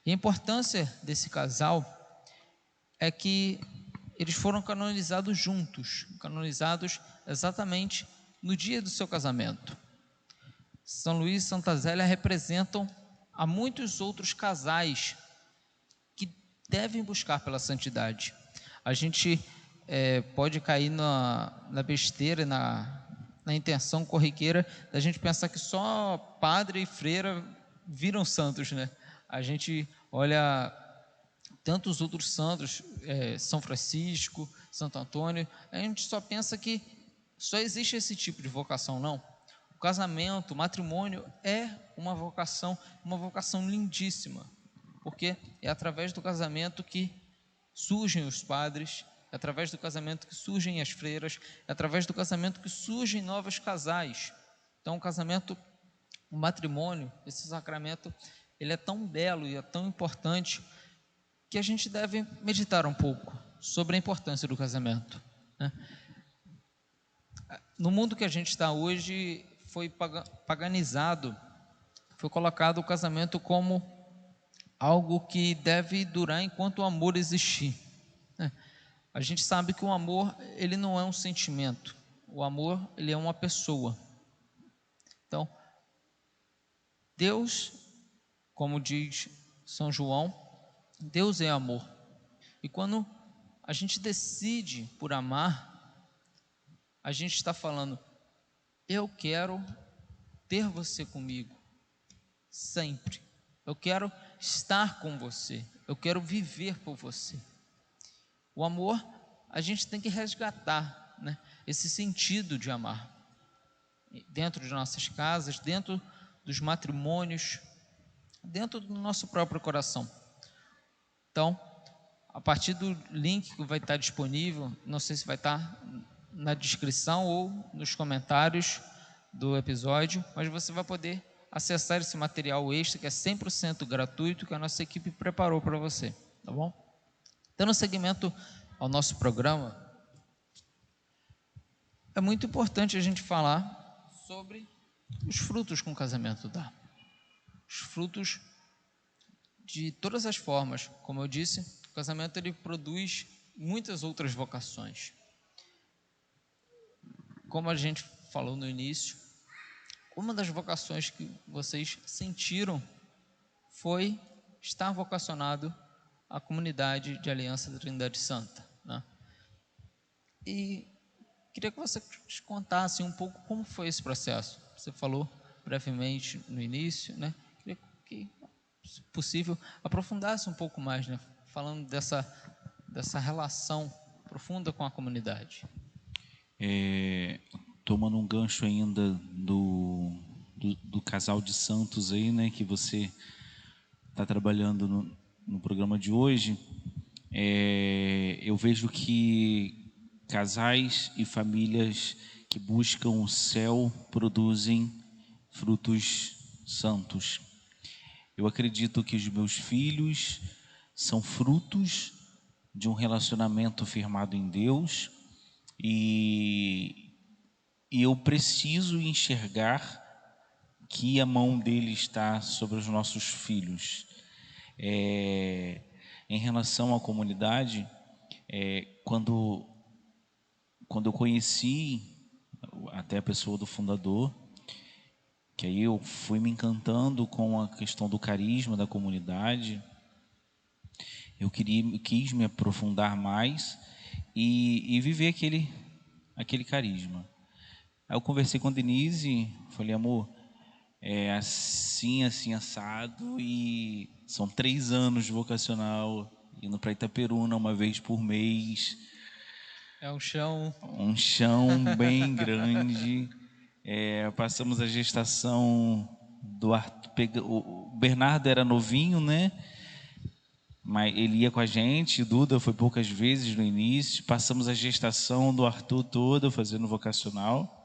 E a importância desse casal é que eles foram canonizados juntos, canonizados exatamente no dia do seu casamento. São Luís e Santa Zélia representam a muitos outros casais que devem buscar pela santidade. A gente pode cair na besteira, na intenção corriqueira da gente pensar que só padre e freira viram santos, né? A gente olha tantos outros santos, São Francisco, Santo Antônio, a gente só pensa que só existe esse tipo de vocação. Não. O casamento, o matrimônio é uma vocação lindíssima, porque é através do casamento que surgem os padres, é através do casamento que surgem as freiras, é através do casamento que surgem novos casais. Então o matrimônio, esse sacramento, ele é tão belo e é tão importante que a gente deve meditar um pouco sobre a importância do casamento, né? No mundo que a gente está hoje, foi paganizado, foi colocado o casamento como algo que deve durar enquanto o amor existir, né? A gente sabe que o amor, ele não é um sentimento, o amor, ele é uma pessoa. Então, Deus, como diz São João, Deus é amor. E quando a gente decide por amar, a gente está falando: eu quero ter você comigo sempre. Eu quero estar com você. Eu quero viver por você. O amor, a gente tem que resgatar, né, esse sentido de amar dentro de nossas casas, dentro dos matrimônios, dentro do nosso próprio coração. Então, a partir do link que vai estar disponível, não sei se vai estar na descrição ou nos comentários do episódio, mas você vai poder acessar esse material extra que é 100% gratuito, que a nossa equipe preparou para você, tá bom? Dando seguimento ao nosso programa, é muito importante a gente falar sobre os frutos que um casamento dá. Os frutos de todas as formas. Como eu disse, o casamento, ele produz muitas outras vocações. Como a gente falou no início, uma das vocações que vocês sentiram foi estar vocacionado à comunidade de Aliança da Trindade Santa, né? E queria que você contasse um pouco como foi esse processo. Você falou brevemente no início, né? Queria que, se possível, aprofundasse um pouco mais, né? Falando dessa relação profunda com a comunidade. Tomando um gancho ainda do casal de santos aí, né, que você está trabalhando no programa de hoje, eu vejo que casais e famílias que buscam o céu produzem frutos santos. Eu acredito que os meus filhos são frutos de um relacionamento firmado em Deus, e eu preciso enxergar que a mão dele está sobre os nossos filhos. Em relação à comunidade, quando eu conheci até a pessoa do fundador, que aí eu fui me encantando com a questão do carisma da comunidade, eu quis me aprofundar mais e viver aquele carisma. Aí eu conversei com a Denise, falei, amor, é assim, assim, assado, e são 3 anos de vocacional, indo para Itaperuna uma vez por mês. É um chão. Um chão bem grande. Passamos a gestação do Arthur. O Bernardo era novinho, né? Mas ele ia com a gente, Duda foi poucas vezes no início. Passamos a gestação do Arthur toda fazendo vocacional.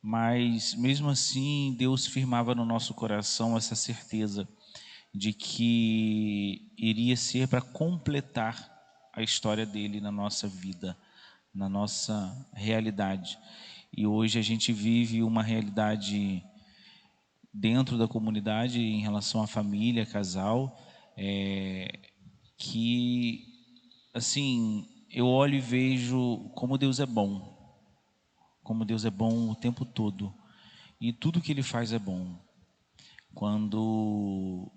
Mas mesmo assim, Deus firmava no nosso coração essa certeza de que iria ser para completar a história dele na nossa vida, na nossa realidade. E hoje a gente vive uma realidade dentro da comunidade em relação à família, casal, que, assim, eu olho e vejo como Deus é bom. Como Deus é bom o tempo todo. E tudo que Ele faz é bom. Quando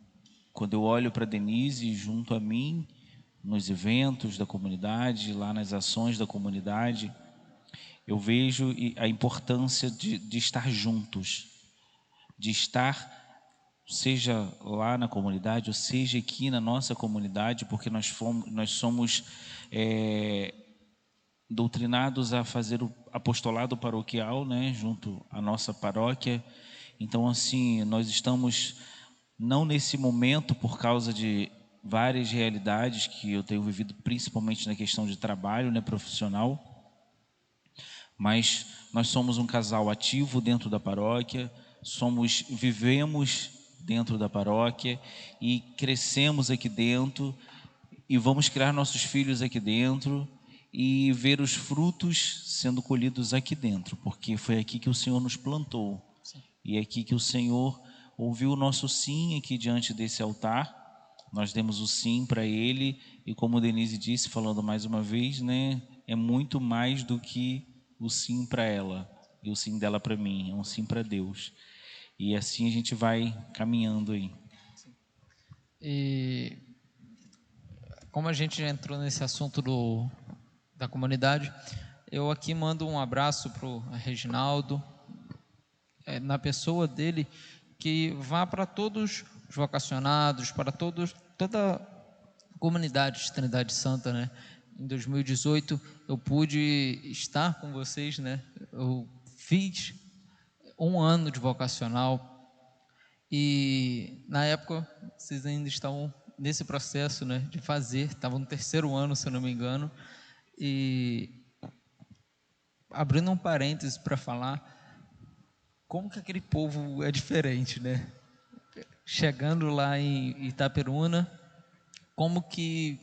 eu olho para Denise junto a mim, nos eventos da comunidade, lá nas ações da comunidade, eu vejo a importância de estar juntos. De estar, seja lá na comunidade, ou seja aqui na nossa comunidade, porque nós somos doutrinados a fazer o apostolado paroquial, né, junto à nossa paróquia. Então, assim, nós estamos, não nesse momento, por causa de várias realidades que eu tenho vivido, principalmente na questão de trabalho, né, profissional, mas nós somos um casal ativo dentro da paróquia, vivemos dentro da paróquia e crescemos aqui dentro, e vamos criar nossos filhos aqui dentro, e ver os frutos sendo colhidos aqui dentro, porque foi aqui que o Senhor nos plantou. Sim. E é aqui que o Senhor ouviu o nosso sim aqui diante desse altar. Nós demos o sim para Ele, e como Denise disse, falando mais uma vez, né, é muito mais do que o sim para ela e o sim dela para mim, é um sim para Deus. E assim a gente vai caminhando aí. E como a gente já entrou nesse assunto da comunidade, eu aqui mando um abraço para o Reginaldo, na pessoa dele, que vá para todos os vocacionados, para toda a comunidade de Trindade Santa, né? Em 2018 eu pude estar com vocês, né? Eu fiz 1 ano de vocacional, e na época vocês ainda estavam nesse processo, né, de fazer, estavam no 3º ano, se eu não me engano. E abrindo um parêntese para falar como que aquele povo é diferente, né? Chegando lá em Itaperuna, como que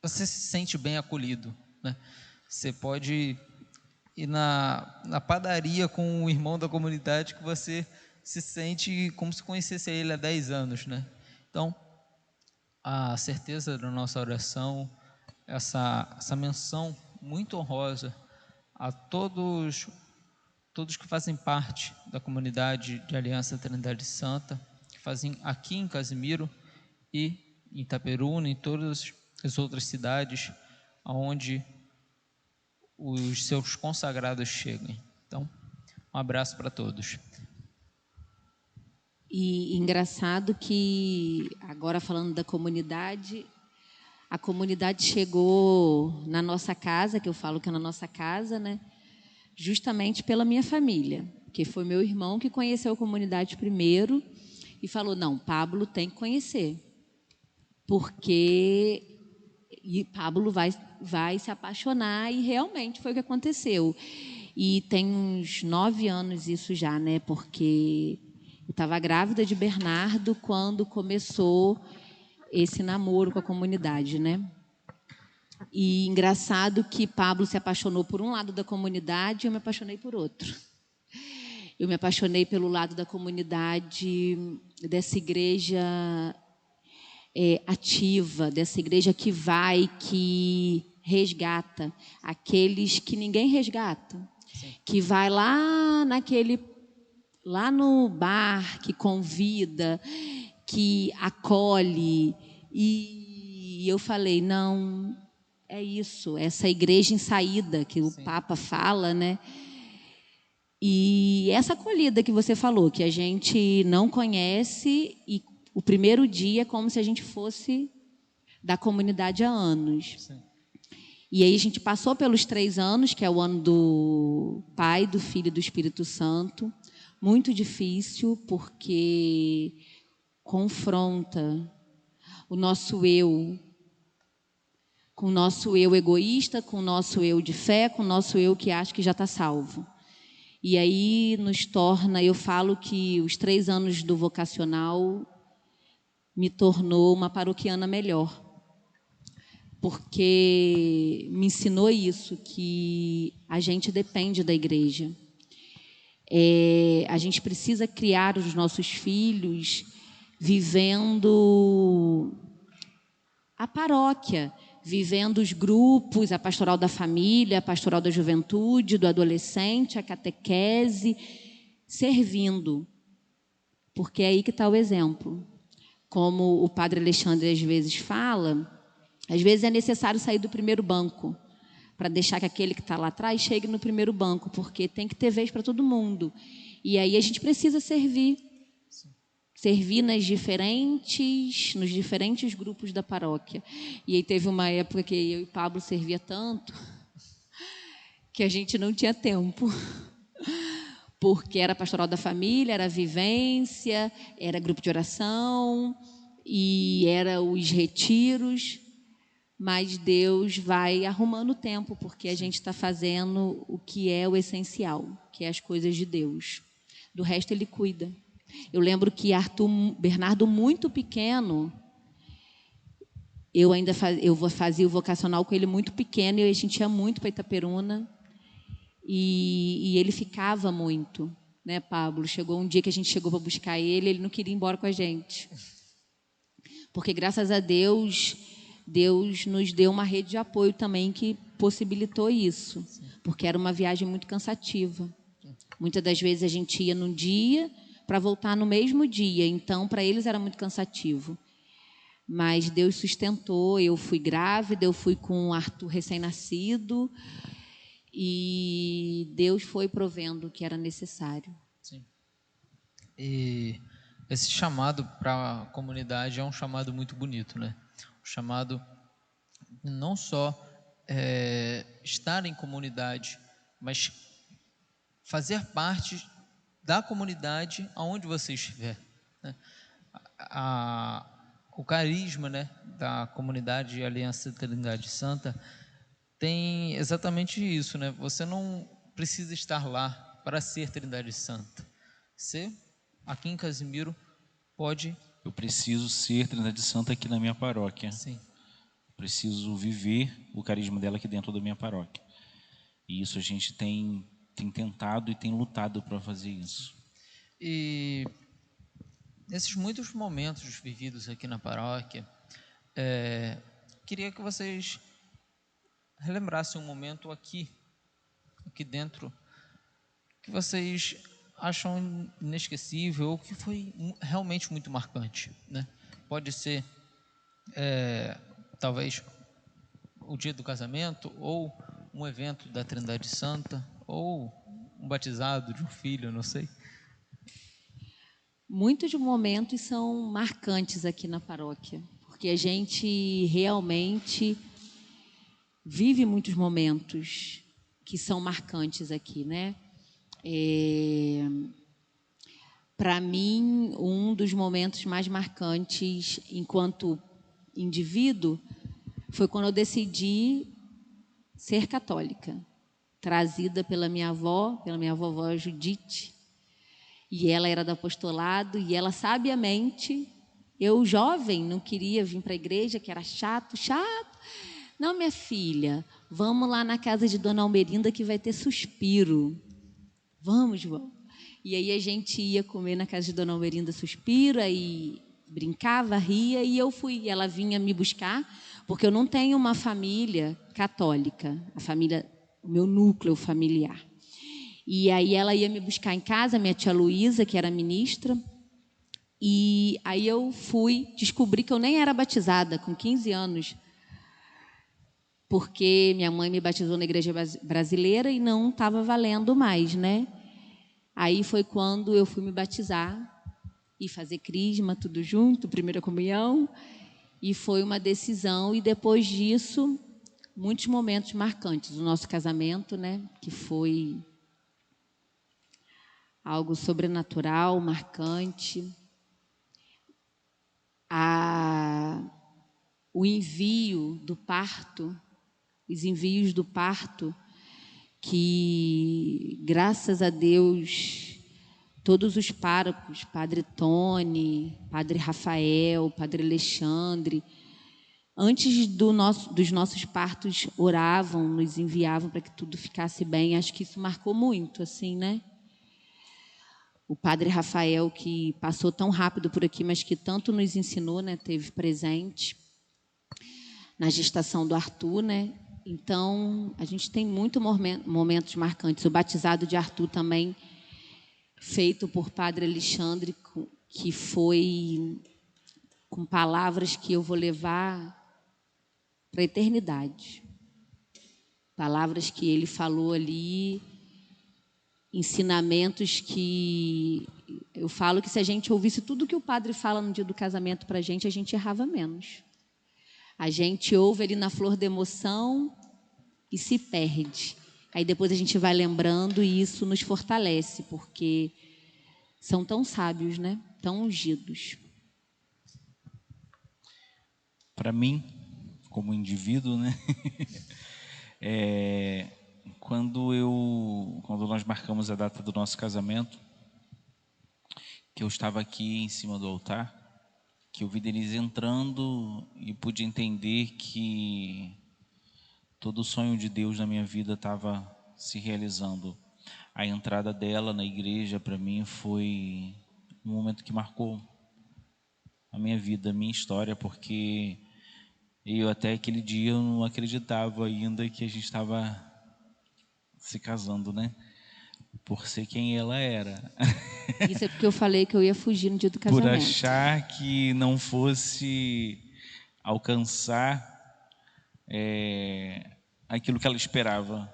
você se sente bem acolhido, né? Você pode ir na padaria com um irmão da comunidade que você se sente como se conhecesse ele há 10 anos, né? Então, a certeza da nossa oração, essa menção muito honrosa a todos que fazem parte da comunidade de Aliança Trindade Santa, que fazem aqui em Casimiro e em Itaperuna, em todas as outras cidades onde os seus consagrados cheguem. Então, um abraço para todos. E engraçado que, agora falando da comunidade, a comunidade chegou na nossa casa, que eu falo que é na nossa casa, né? Justamente pela minha família, que foi meu irmão que conheceu a comunidade primeiro e falou, não, Pablo tem que conhecer, porque Pablo vai se apaixonar, e realmente foi o que aconteceu. E tem uns 9 anos isso já, né? Porque eu estava grávida de Bernardo quando começou esse namoro com a comunidade, né? E engraçado que Pablo se apaixonou por um lado da comunidade e eu me apaixonei por outro. Eu me apaixonei pelo lado da comunidade, dessa igreja ativa, dessa igreja que vai, que resgata aqueles que ninguém resgata. Sim. Que vai lá no bar, que convida, que acolhe. E eu falei, não, é isso, essa igreja em saída que o Papa fala, né? E essa acolhida que você falou, que a gente não conhece, e o primeiro dia é como se a gente fosse da comunidade há anos. Sim. E aí a gente passou pelos 3 anos, que é o ano do Pai, do Filho e do Espírito Santo. Muito difícil, porque confronta o nosso eu com o nosso eu egoísta, com o nosso eu de fé, com o nosso eu que acha que já está salvo. E aí nos torna, eu falo que os 3 anos do vocacional me tornou uma paroquiana melhor. Porque me ensinou isso, que a gente depende da igreja. A gente precisa criar os nossos filhos vivendo a paróquia, vivendo os grupos, a pastoral da família, a pastoral da juventude, do adolescente, a catequese, servindo. Porque é aí que está o exemplo. Como o padre Alexandre às vezes fala, às vezes é necessário sair do primeiro banco para deixar que aquele que está lá atrás chegue no primeiro banco, porque tem que ter vez para todo mundo. E aí a gente precisa servir. Servir nos diferentes grupos da paróquia. E aí teve uma época que eu e Pablo servia tanto que a gente não tinha tempo. Porque era pastoral da família, era vivência, era grupo de oração e era os retiros. Mas Deus vai arrumando o tempo, porque a gente está fazendo o que é o essencial, que é as coisas de Deus. Do resto Ele cuida. Eu lembro que Bernardo, muito pequeno, eu fazia o vocacional com ele muito pequeno, e a gente ia muito para Itaperuna, e ele ficava muito, né, Pablo? Chegou um dia que a gente chegou para buscar ele não queria ir embora com a gente. Porque, graças a Deus, Deus nos deu uma rede de apoio também que possibilitou isso, porque era uma viagem muito cansativa. Muitas das vezes a gente ia num dia para voltar no mesmo dia, então para eles era muito cansativo. Mas Deus sustentou, eu fui grávida, eu fui com o Arthur recém-nascido e Deus foi provendo o que era necessário. Sim. E esse chamado para a comunidade é um chamado muito bonito, né? Um chamado não só estar em comunidade, mas fazer parte da comunidade aonde você estiver, né? O carisma, né, da comunidade Aliança Trindade Santa tem exatamente isso, né? Você não precisa estar lá para ser Trindade Santa. Você, aqui em Casimiro, pode... Eu preciso ser Trindade Santa aqui na minha paróquia. Sim. Preciso viver o carisma dela aqui dentro da minha paróquia. E isso a gente tem tentado e tem lutado para fazer isso. E nesses muitos momentos vividos aqui na paróquia, queria que vocês relembrassem um momento aqui dentro, que vocês acham inesquecível ou que foi realmente muito marcante, né? Pode ser, talvez, o dia do casamento, ou um evento da Trindade Santa, ou um batizado de um filho, não sei. Muitos momentos são marcantes aqui na paróquia, porque a gente realmente vive muitos momentos que são marcantes aqui, né? Para mim, um dos momentos mais marcantes enquanto indivíduo foi quando eu decidi ser católica, trazida pela minha vovó Judite, e ela era do apostolado, e ela sabiamente, eu jovem, não queria vir para a igreja, que era chato, Não, minha filha, vamos lá na casa de Dona Almerinda que vai ter suspiro. Vamos, João. E aí a gente ia comer na casa de Dona Almerinda suspiro, aí brincava, ria, e eu fui. Ela vinha me buscar, porque eu não tenho uma família católica, o meu núcleo familiar. E aí ela ia me buscar em casa, minha tia Luísa, que era ministra, e aí eu descobri que eu nem era batizada, com 15 anos, porque minha mãe me batizou na igreja brasileira e não estava valendo mais, né? Aí foi quando eu fui me batizar e fazer crisma, tudo junto, primeira comunhão, e foi uma decisão, e depois disso, muitos momentos marcantes. O nosso casamento, né, que foi algo sobrenatural, marcante. O envio do parto, os envios do parto, que, graças a Deus, todos os párocos, Padre Tony, Padre Rafael, Padre Alexandre, antes dos nossos partos, oravam, nos enviavam para que tudo ficasse bem. Acho que isso marcou muito, assim, né? O Padre Rafael, que passou tão rápido por aqui, mas que tanto nos ensinou, né? Teve presente na gestação do Arthur, né? Então, a gente tem muitos momentos marcantes. O batizado de Arthur também, feito por Padre Alexandre, que foi com palavras que eu vou levar para a eternidade. Palavras que ele falou ali, ensinamentos que eu falo que se a gente ouvisse tudo que o padre fala no dia do casamento para a gente errava menos. A gente ouve ali na flor da emoção e se perde. Aí depois a gente vai lembrando e isso nos fortalece, porque são tão sábios, né? Tão ungidos. Para mim, como indivíduo, né? Quando nós marcamos a data do nosso casamento, que eu estava aqui em cima do altar, que eu vi Denise entrando e pude entender que todo o sonho de Deus na minha vida estava se realizando. A entrada dela na igreja, para mim, foi um momento que marcou a minha vida, a minha história, porque eu até aquele dia eu não acreditava ainda que a gente estava se casando, né? Por ser quem ela era. Isso é porque eu falei que eu ia fugir no dia do casamento. Por achar que não fosse alcançar aquilo que ela esperava.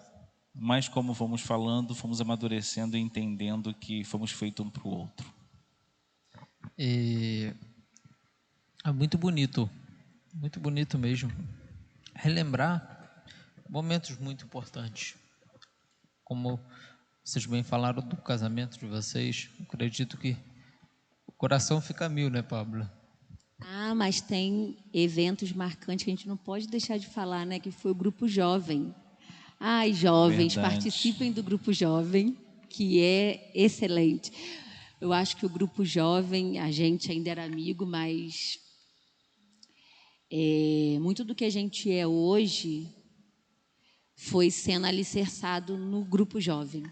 Mas como fomos falando, fomos amadurecendo e entendendo que fomos feitos um para o outro. É muito bonito mesmo. Relembrar momentos muito importantes. Como vocês bem falaram do casamento de vocês, eu acredito que o coração fica a mil, né, Pablo? Ah, mas tem eventos marcantes que a gente não pode deixar de falar, né? Que foi o Grupo Jovem. Ai, jovens, Verdade. participem do Grupo Jovem, que é excelente. Eu acho que o Grupo Jovem, a gente ainda era amigo, mas muito do que a gente é hoje foi sendo alicerçado no Grupo Jovem.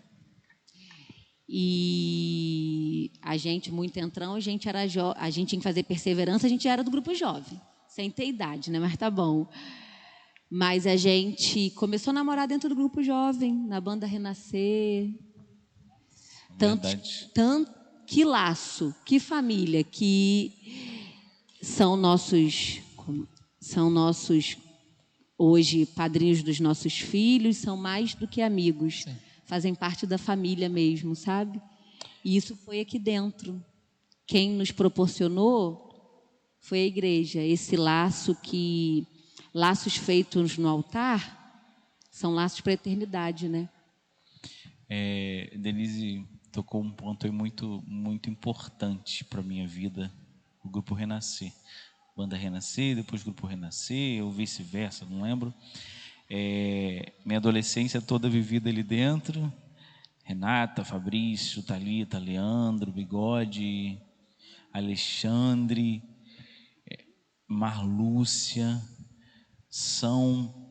E a gente, muito entrão, a gente tinha que fazer perseverança, a gente era do Grupo Jovem, sem ter idade, né? Mas tá bom. Mas a gente começou a namorar dentro do Grupo Jovem, na banda Renascer. Que laço, que família, que são nossos hoje padrinhos dos nossos filhos, são mais do que amigos. Sim. Fazem parte da família mesmo, sabe? E isso foi aqui dentro. Quem nos proporcionou foi a igreja. Esse laços feitos no altar são laços para a eternidade, né? Denise tocou um ponto aí muito, muito importante para a minha vida, o Grupo Renascer. Banda Renascer, depois Grupo Renascer, ou vice-versa, não lembro. Minha adolescência toda vivida ali dentro. Renata, Fabrício, Thalita, Leandro, Bigode, Alexandre, Marlúcia, são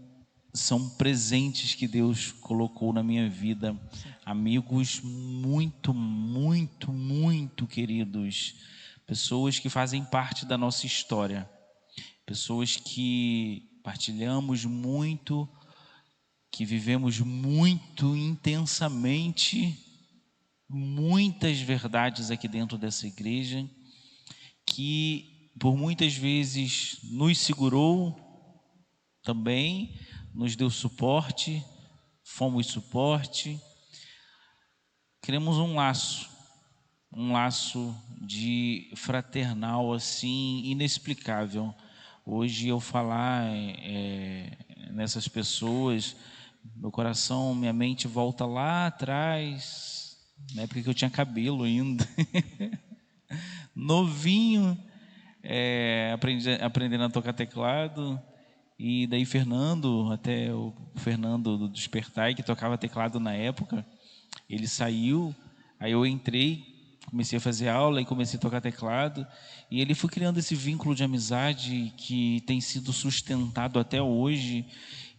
são presentes que Deus colocou na minha vida, amigos muito, muito, muito queridos, pessoas que fazem parte da nossa história, pessoas que partilhamos muito, que vivemos muito intensamente muitas verdades aqui dentro dessa igreja, que por muitas vezes nos segurou também, nos deu suporte, fomos suporte. Criamos um laço de fraternal assim inexplicável. Hoje eu falar nessas pessoas, meu coração, minha mente volta lá atrás, na época que eu tinha cabelo ainda, novinho, aprendendo a tocar teclado. E daí até o Fernando do Despertai, que tocava teclado na época, ele saiu, aí eu entrei, comecei a fazer aula e comecei a tocar teclado, e ele foi criando esse vínculo de amizade que tem sido sustentado até hoje,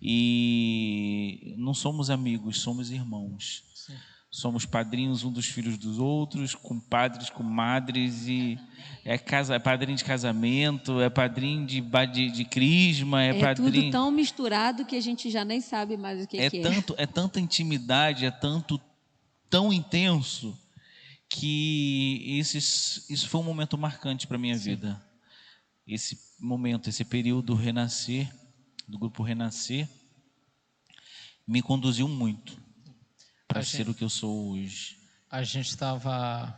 e não somos amigos, somos irmãos. Sim. Somos padrinhos um dos filhos dos outros, compadres, comadres, e é padrinho de casamento, é padrinho de crisma, é padrinho... tudo tão misturado que a gente já nem sabe mais o que é. É tanta intimidade, é tão intenso, que isso foi um momento marcante para a minha vida. Esse momento, esse período Renascer, do grupo Renascer, me conduziu muito para ser o que eu sou hoje. A gente estava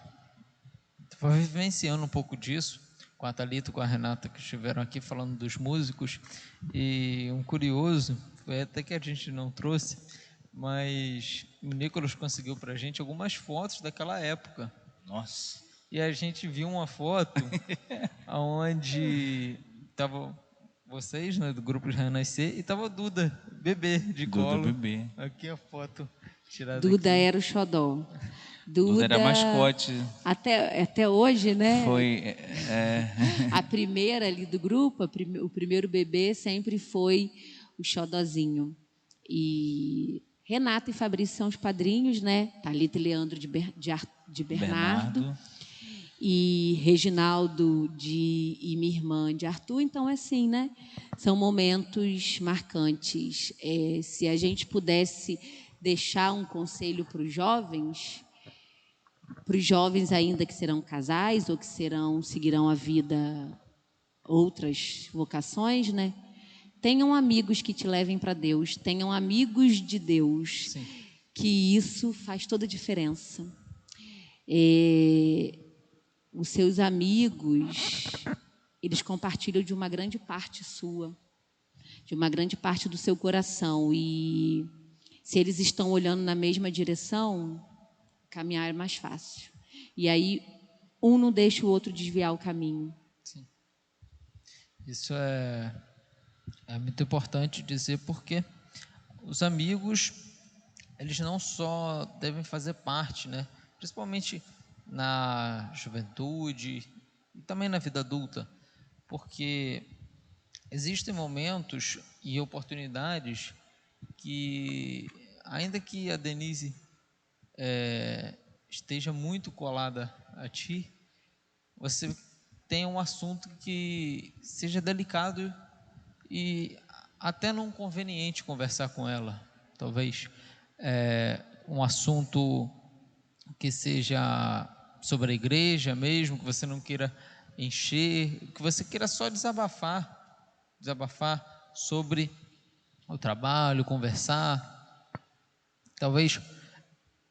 vivenciando um pouco disso com a Thalita e com a Renata, que estiveram aqui falando dos músicos, e um curioso, foi até que a gente não trouxe, mas o Nicolas conseguiu para a gente algumas fotos daquela época. Nossa! E a gente viu uma foto onde estavam vocês, né, do grupo Renascer, e estava Duda, bebê de colo. Duda, bebê. Aqui a foto tirada. Duda aqui. Era o xodó. Duda era mascote. Até hoje, né? Foi. A primeira ali do grupo, o primeiro bebê sempre foi o xodózinho. E Renata e Fabrício são os padrinhos, né? Thalita e Leandro de Bernardo. E Reginaldo e minha irmã de Arthur. Então, assim, né? São momentos marcantes. Se a gente pudesse deixar um conselho para os jovens ainda que serão casais ou que seguirão a vida outras vocações, né? Tenham amigos que te levem para Deus, tenham amigos de Deus. Sim. Que isso faz toda a diferença. Os seus amigos, eles compartilham de uma grande parte sua, de uma grande parte do seu coração, e se eles estão olhando na mesma direção, caminhar é mais fácil. E aí, um não deixa o outro desviar o caminho. Sim. Isso é muito importante dizer, porque os amigos, eles não só devem fazer parte, né? Principalmente na juventude e também na vida adulta, porque existem momentos e oportunidades que, ainda que a Denise esteja muito colada a ti, você tem um assunto que seja delicado e até não conveniente conversar com ela, talvez um assunto que seja sobre a igreja mesmo, que você não queira encher, que você queira só desabafar sobre o trabalho, conversar, talvez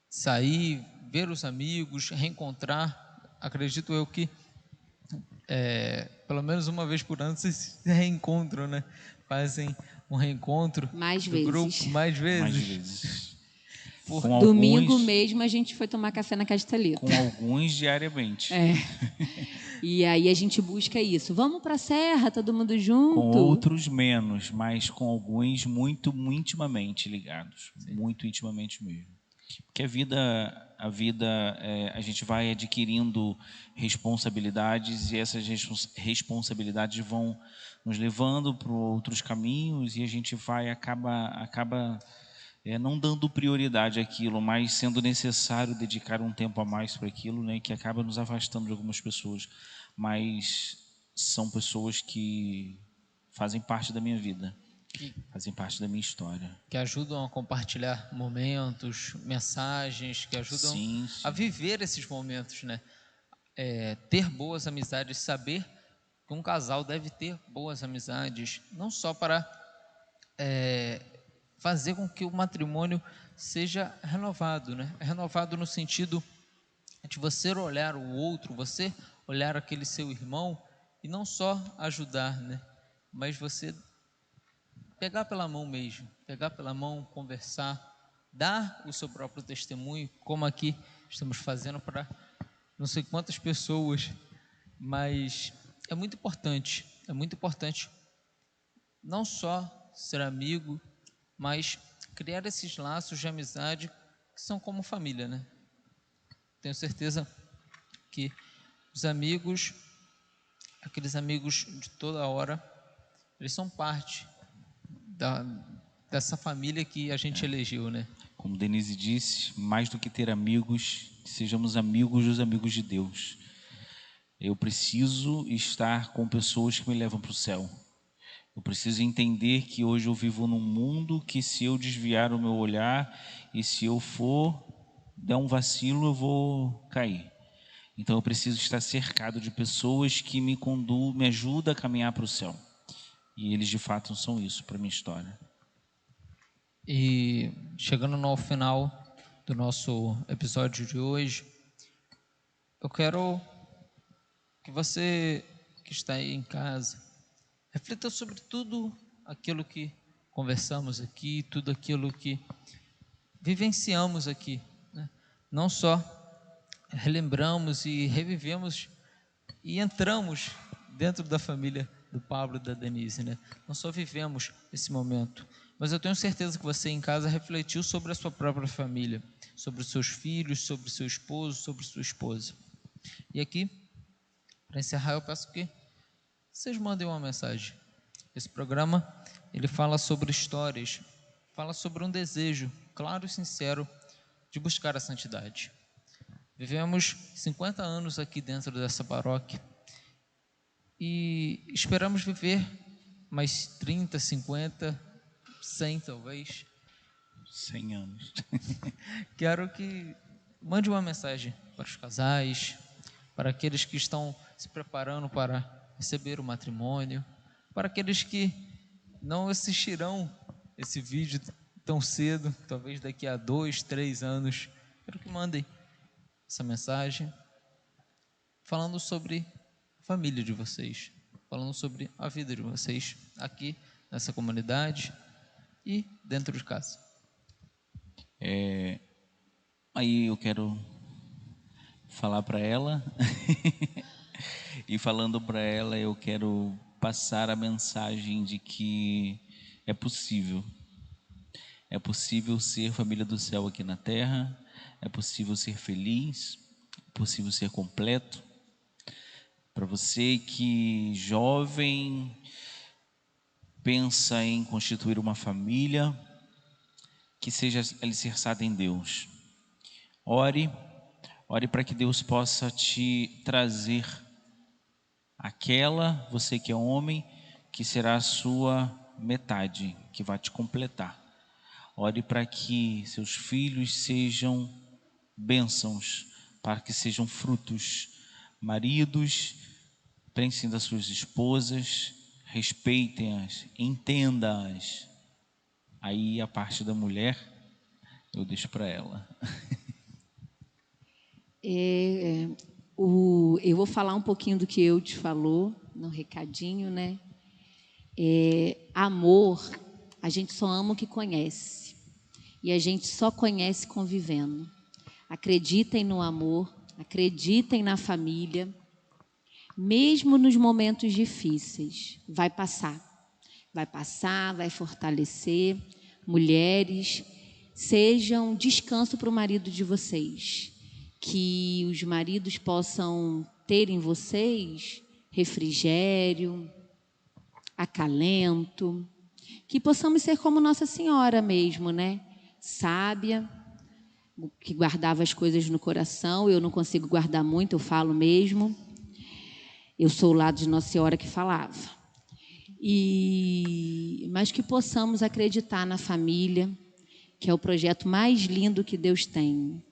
sair, ver os amigos, reencontrar. Acredito eu que pelo menos uma vez por ano vocês se reencontram, né? Fazem um reencontro mais do vezes. Grupo mais vezes. Domingo mesmo a gente foi tomar café na casa de Thalita. Com alguns diariamente. E aí a gente busca isso. Vamos para a serra, todo mundo junto? Com outros menos, mas com alguns muito intimamente ligados. Sim. Muito intimamente mesmo. Porque a vida a vida, a gente vai adquirindo responsabilidades e essas responsabilidades vão nos levando para outros caminhos e a gente acaba não dando prioridade àquilo, mas sendo necessário dedicar um tempo a mais para aquilo, né, que acaba nos afastando de algumas pessoas, mas são pessoas que fazem parte da minha vida, fazem parte da minha história. Que ajudam a compartilhar momentos, mensagens, que ajudam Sim, sim. a viver esses momentos, né? Ter boas amizades, saber que um casal deve ter boas amizades, não só para fazer com que o matrimônio seja renovado, né? Renovado no sentido de você olhar o outro, você olhar aquele seu irmão e não só ajudar, né? Mas você pegar pela mão mesmo, pegar pela mão, conversar, dar o seu próprio testemunho, como aqui estamos fazendo para não sei quantas pessoas, mas é muito importante não só ser amigo, mas criar esses laços de amizade que são como família, né? Tenho certeza que os amigos, aqueles amigos de toda hora, eles são parte dessa família que a gente elegeu, né? Como Denise disse, mais do que ter amigos, que sejamos amigos dos amigos de Deus. Eu preciso estar com pessoas que me levam para o céu. Eu preciso entender que hoje eu vivo num mundo que se eu desviar o meu olhar e se eu for dar um vacilo, eu vou cair. Então eu preciso estar cercado de pessoas que me ajudam a caminhar para o céu. E eles de fato são isso para a minha história. E chegando no final do nosso episódio de hoje, eu quero que você que está aí em casa reflita sobre tudo aquilo que conversamos aqui, tudo aquilo que vivenciamos aqui, né? Não só relembramos e revivemos e entramos dentro da família do Pablo e da Denise, né? Não só vivemos esse momento, mas eu tenho certeza que você em casa refletiu sobre a sua própria família, sobre os seus filhos, sobre o seu esposo, sobre sua esposa. E aqui, para encerrar, eu peço que vocês mandem uma mensagem. Esse programa, ele fala sobre histórias, fala sobre um desejo claro e sincero de buscar a santidade. Vivemos 50 anos aqui dentro dessa paróquia e esperamos viver mais 30, 50, 100 talvez. 100 anos. Quero que mande uma mensagem para os casais, para aqueles que estão se preparando para receber o matrimônio, para aqueles que não assistirão esse vídeo tão cedo, talvez daqui a 2, 3 anos. Quero que mandem essa mensagem falando sobre a família de vocês, falando sobre a vida de vocês aqui nessa comunidade e dentro de casa. Aí eu quero falar para ela e falando para ela eu quero passar a mensagem de que é possível ser família do céu aqui na terra, é possível ser feliz, é possível ser completo. Para você que jovem pensa em constituir uma família, que seja alicerçada em Deus. Ore para que Deus possa te trazer você que é homem, que será a sua metade, que vai te completar. Ore para que seus filhos sejam bênçãos, para que sejam frutos. Maridos, pensem das suas esposas, respeitem-as, entendam-as. Aí a parte da mulher, eu deixo para ela. Eu vou falar um pouquinho do que eu te falou no recadinho, né? Amor, a gente só ama o que conhece. E a gente só conhece convivendo. Acreditem no amor, acreditem na família. Mesmo nos momentos difíceis, vai passar, vai fortalecer. Mulheres, sejam descanso para o marido de vocês. que os maridos possam ter em vocês refrigério, acalento, que possamos ser como Nossa Senhora mesmo, né? Sábia, que guardava as coisas no coração. Eu não consigo guardar muito, eu falo mesmo. Eu sou o lado de Nossa Senhora que falava. Mas que possamos acreditar na família, que é o projeto mais lindo que Deus tem.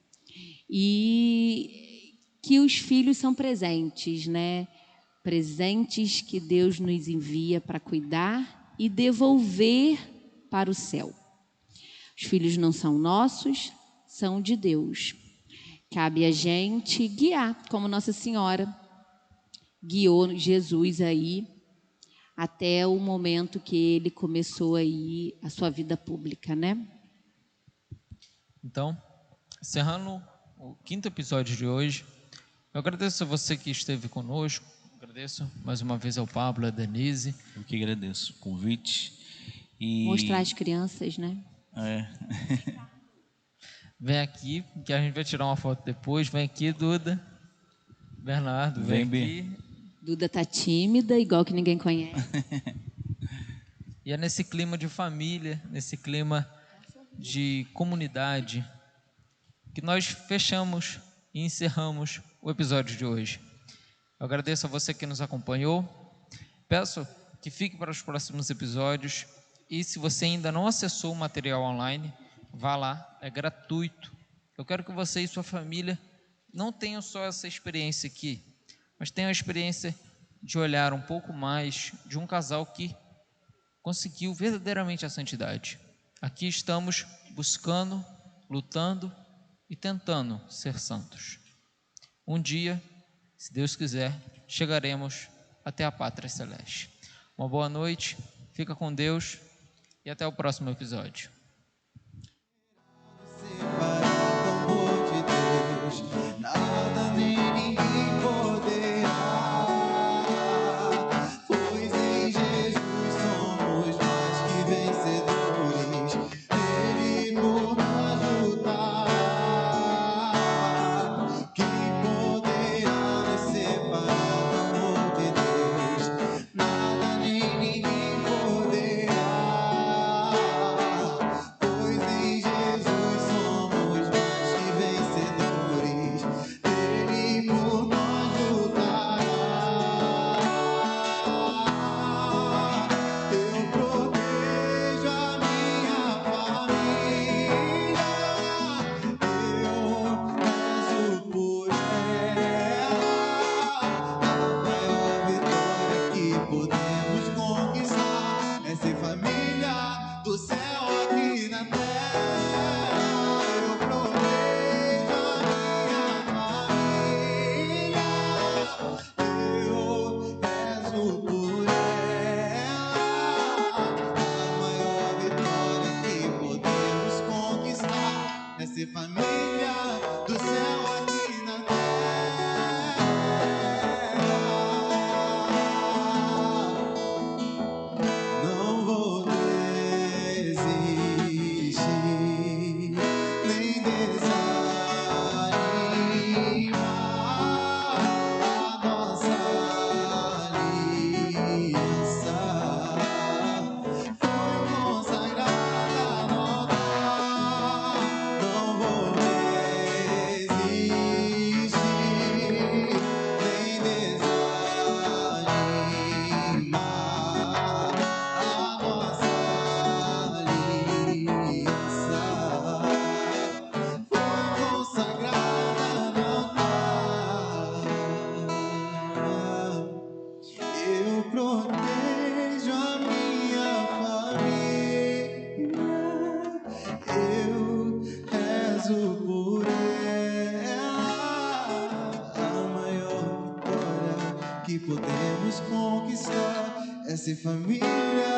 E que os filhos são presentes, né? Presentes que Deus nos envia para cuidar e devolver para o céu. Os filhos não são nossos, são de Deus. Cabe a gente guiar, como Nossa Senhora guiou Jesus aí até o momento que ele começou aí a sua vida pública, né? Então, encerrando o 5º episódio de hoje, eu agradeço a você que esteve conosco, agradeço mais uma vez ao Pablo, a Denise. Eu que agradeço o convite. E... mostrar as crianças, né? Vem aqui, que a gente vai tirar uma foto depois. Vem aqui, Duda. Bernardo, vem aqui. Duda tá tímida, igual que ninguém conhece. E é nesse clima de família, nesse clima de comunidade, que nós fechamos e encerramos o episódio de hoje. Eu agradeço a você que nos acompanhou. Peço que fique para os próximos episódios. E se você ainda não acessou o material online, vá lá, é gratuito. Eu quero que você e sua família não tenham só essa experiência aqui, mas tenham a experiência de olhar um pouco mais de um casal que conseguiu verdadeiramente a santidade. Aqui estamos buscando, lutando e tentando ser santos. Um dia, se Deus quiser, chegaremos até a pátria celeste. Uma boa noite, fica com Deus e até o próximo episódio. Separado do amor de Deus, nada nem ninguém poderá. Pois em Jesus somos mais que vencedores, Ele por nós lutar. Quem poderá nos separar do amor de Deus? Nada nem ninguém poderá. Pois em Jesus somos mais que vencedores, Ele por nós lutará. Eu protejo a minha família, eu rezo por ela. A maior vitória que podemos conquistar é ser família do céu aqui na terra. Eu protejo a minha família, eu rezo por ela. A maior vitória que podemos conquistar é ser família do céu aqui na terra. Não vou desistir, nem desanimar. A nossa aliança foi consagrada no altar. Não vou desistir, nem desanimar. A nossa aliança foi consagrada no altar. Eu protejo a minha família, eu rezo por ela. A maior vitória que podemos conquistar é ser família